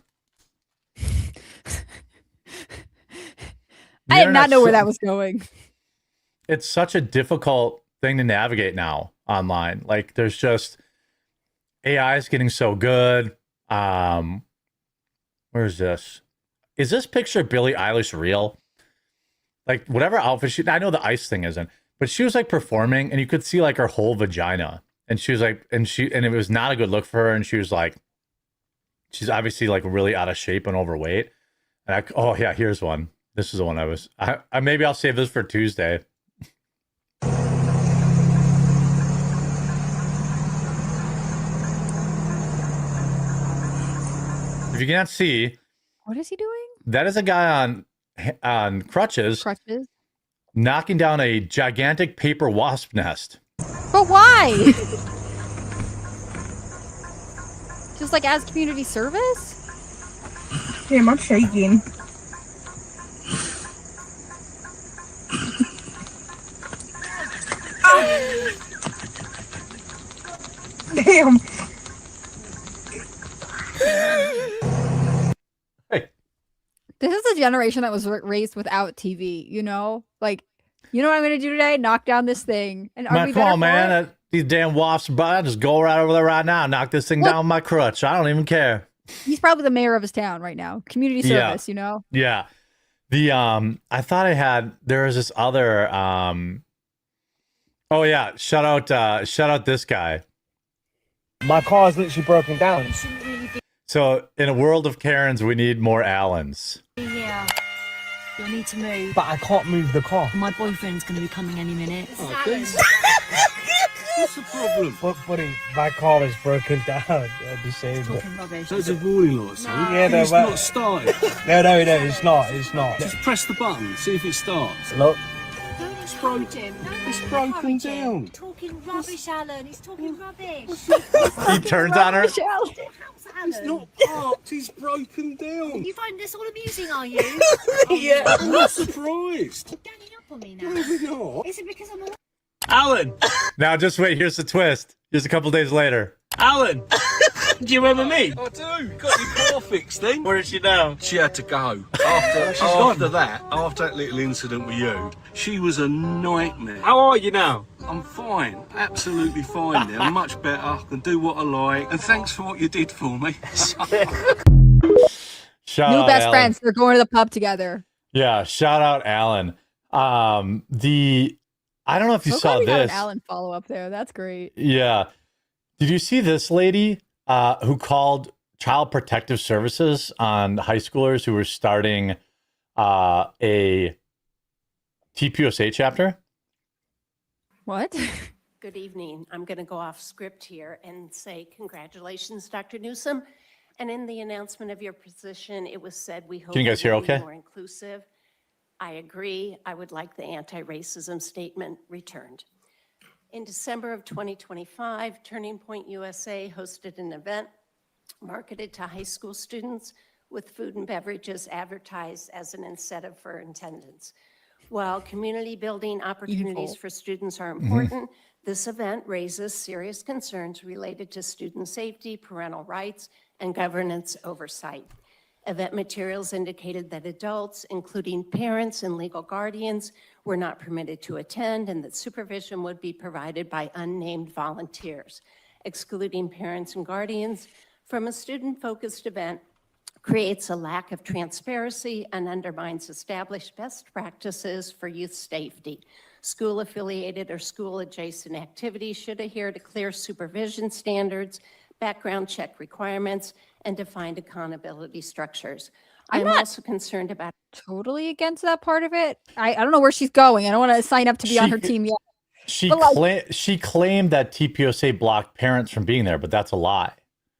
I did not know where that was going. It's such a difficult thing to navigate now online. Like there's just AI is getting so good. Where's this? Is this picture of Billie Eilish real? Like whatever outfit I know the ice thing isn't, but she was like performing and you could see like her whole vagina. And she was like, and it was not a good look for her. And she was like, she's obviously like really out of shape and overweight. And oh yeah, here's one. This is the one I maybe I'll save this for Tuesday. If you can't see, what is he doing? That is a guy on crutches. Crutches. Knocking down a gigantic paper wasp nest. But why? Just like as community service? Damn, I'm shaking. Damn. This is a generation that was raised without TV, you know? Like, you know what I'm going to do today? Knock down this thing. And are we come on, man. These damn wasps, but I just go right over there right now, knock this thing down with my crutch. I don't even care. He's probably the mayor of his town right now. Community service, you know? Yeah. I thought there was this other oh yeah, shout out this guy. My car's literally broken down. So in a world of Karens, we need more Allens. Yeah. You'll need to move. But I can't move the car. My boyfriend's going to be coming any minute. What's the problem? Buddy, my car is broken down. Disabled. Talking rubbish. So it's a warning light, so yeah, no, it's not started. no, it's not. It's not. Just press the button, see if it starts. Look. It's broken. It's broken down. Talking rubbish, Alan. He's talking rubbish. He turns on her. It's not parked, it's broken down. You find this all amusing, are you? Yeah. I'm not surprised. You're ganging up on me now. No, we're not. Is it because I'm a... Alan! Now just wait, here's the twist. Here's a couple days later. Alan! Do you remember me? I do. Got your car fixed then. Where is she now? She had to go. After that little incident with you, she was a nightmare. How are you now? I'm fine. Absolutely fine now. I'm much better. I can do what I like. And thanks for what you did for me. Shout New out best Alan. friends. They're going to the pub together. Yeah, shout out Alan. I don't know if you saw glad we got this. an Alan follow up there. That's great. Yeah. Did you see this lady who called Child Protective Services on high schoolers who were starting a TPUSA chapter? What? Good evening. I'm going to go off script here and say congratulations, Dr. Newsom. And in the announcement of your position, it was said we hope Can you guys it hear will be okay? more inclusive. I agree. I would like the anti-racism statement returned. In December of 2025, Turning Point USA hosted an event marketed to high school students with food and beverages advertised as an incentive for attendance. While community building opportunities Evil. for students are important, this event raises serious concerns related to student safety, parental rights, and governance oversight. Event materials indicated that adults, including parents and legal guardians, were not permitted to attend and that supervision would be provided by unnamed volunteers. Excluding parents and guardians from a student-focused event creates a lack of transparency and undermines established best practices for youth safety. School-affiliated or school-adjacent activities should adhere to clear supervision standards, background check requirements, and defined accountability structures. I'm not also concerned about totally against that part of it. I don't know where she's going. I don't want to sign up to be on her team yet. She claimed that TPUSA blocked parents from being there, but that's a lie.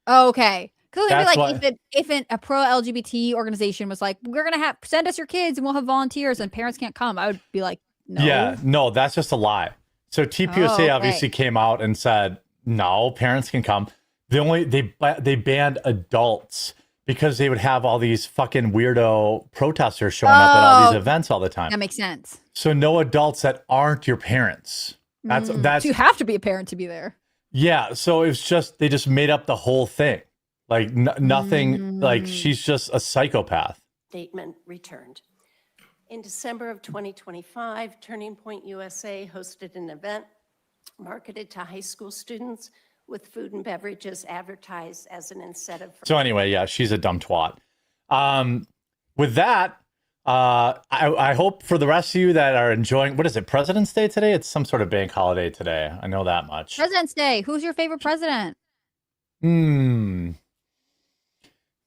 Oh, okay. Because That's like if a pro LGBT organization was like, we're gonna send us your kids and we'll have volunteers and parents can't come, I would be like, no. Yeah, no, that's just a lie. So TPUSA obviously came out and said, no, parents can come. They banned adults because they would have all these fucking weirdo protesters showing up at all these events all the time. That makes sense. So no adults that aren't your parents. That's So you have to be a parent to be there. yeah. So it's just they just made up the whole thing. Like nothing. Like she's just a psychopath. statement returned. In December of 2025, Turning Point USA hosted an event marketed to high school students with food and beverages advertised as an incentive for So anyway, yeah, she's a dumb twat. With that, I hope for the rest of you that are enjoying, what is it, President's Day today? It's some sort of bank holiday today. I know that much. President's Day. Who's your favorite president?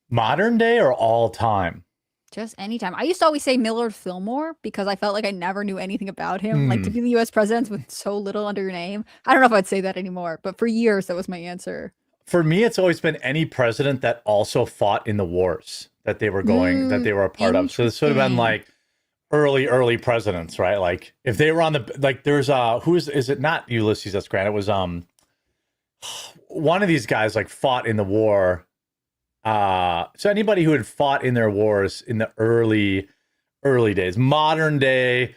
Modern day or all time? Just anytime. I used to always say Millard Fillmore because I felt like I never knew anything about him. Like to be the U.S. president with so little under your name. I don't know if I'd say that anymore, but for years that was my answer. For me, it's always been any president that also fought in the wars that they were that they were a part of. So this would have been like early presidents, right? Like if they were on the, like there's is it not Ulysses S. Grant? It was one of these guys like fought in the war. So anybody who had fought in their wars in the early days, modern day,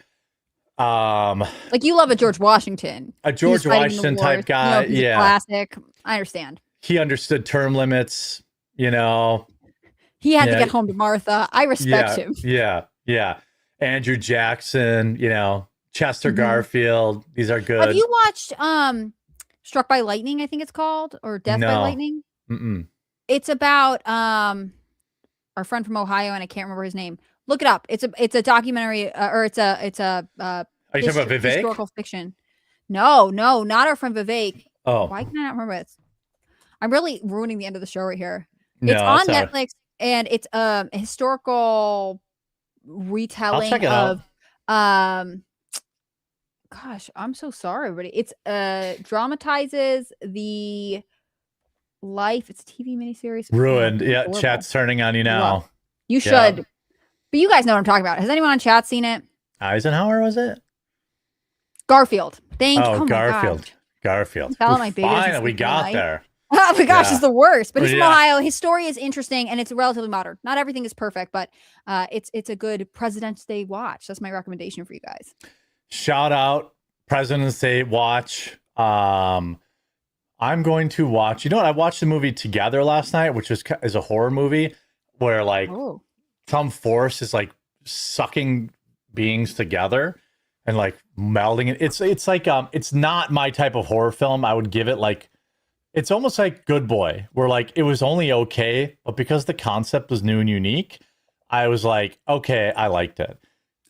like you love a George Washington, a George Washington type guy. You know, yeah. Classic. I understand. He understood term limits, you know. He had to get home to Martha. I respect him. Yeah. Andrew Jackson, you know, Chester Garfield. These are good. Have you watched Struck by Lightning, I think it's called, or Death by No. Lightning. Mm-mm. It's about our friend from Ohio, and I can't remember his name. Look it up. It's a documentary, or it's a Are you talking about Vivek? historical fiction. No, not our friend Vivek. Oh. Why can I not remember it? I'm really ruining the end of the show right here. No, It's on that's all right. Netflix, and it's a historical retelling check it of out. gosh, I'm so sorry, everybody. It's dramatizes the life. It's a TV miniseries. Ruined. Oh, Yeah, horrible. chat's turning on you now. Rough. You Yeah. should. But you guys know what I'm talking about. Has anyone on chat seen it? Eisenhower, was it? Garfield. Thank you. Oh, Oh my Garfield. gosh. Garfield. Telling Ooh, my baby doesn't finally, we sleep through the got night. there. Oh my gosh, Yeah. it's the worst. But he's from Yeah. Ohio. His story is interesting and it's relatively modern. Not everything is perfect, but it's a good President's Day watch. That's my recommendation for you guys. Shout out President's Day watch. I'm going to watch. You know what? I watched the movie Together last night, which is a horror movie where like some force is like sucking beings together and like melding it. It's like it's not my type of horror film. I would give it like it's almost like Good Boy, where like it was only okay, but because the concept was new and unique, I was like, okay, I liked it.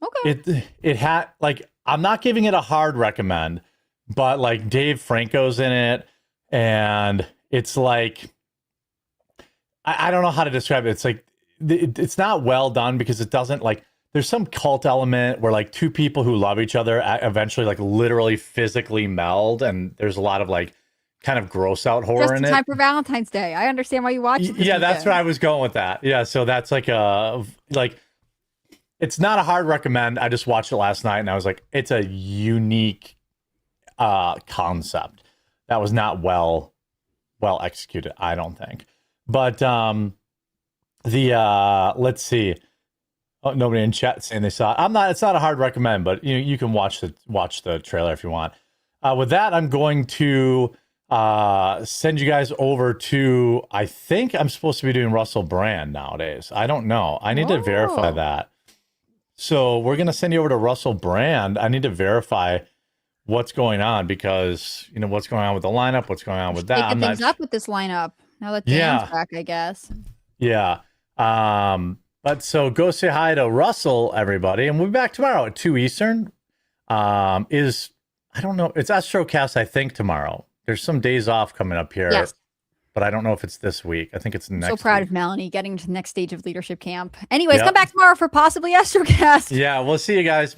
Okay. It had like I'm not giving it a hard recommend, but like Dave Franco's in it, and it's like I don't know how to describe it. It's like it's not well done because it doesn't like there's some cult element where like two people who love each other eventually like literally physically meld, and there's a lot of like kind of gross out horror Just in in it. time for Valentine's Day. I understand why you watch it. Yeah, that's where I was going with that. Yeah, so that's like a like it's not a hard recommend. I just watched it last night and I was like, it's a unique concept that was not well executed, I don't think. But let's see. Oh, nobody in chat saying they saw it. It's not a hard recommend, but you can watch the trailer if you want. With that, I'm going to send you guys over to, I think I'm supposed to be doing Russell Brand nowadays. I don't know. I need to verify that. So we're going to send you over to Russell Brand. I need to verify what's going on because, what's going on with the lineup, what's going on with that. Taking things up with this lineup. Now that Dan's back, I guess. Yeah. But so go say hi to Russell, everybody. And we'll be back tomorrow at 2 Eastern. I don't know. It's Astrocast, I think, tomorrow. There's some days off coming up here. Yes. But I don't know if it's this week. I think it's next week. So proud of Melanie getting to the next stage of leadership camp. Anyways, Yep. come back tomorrow for possibly Astrocast. Yeah, we'll see you guys. Bye.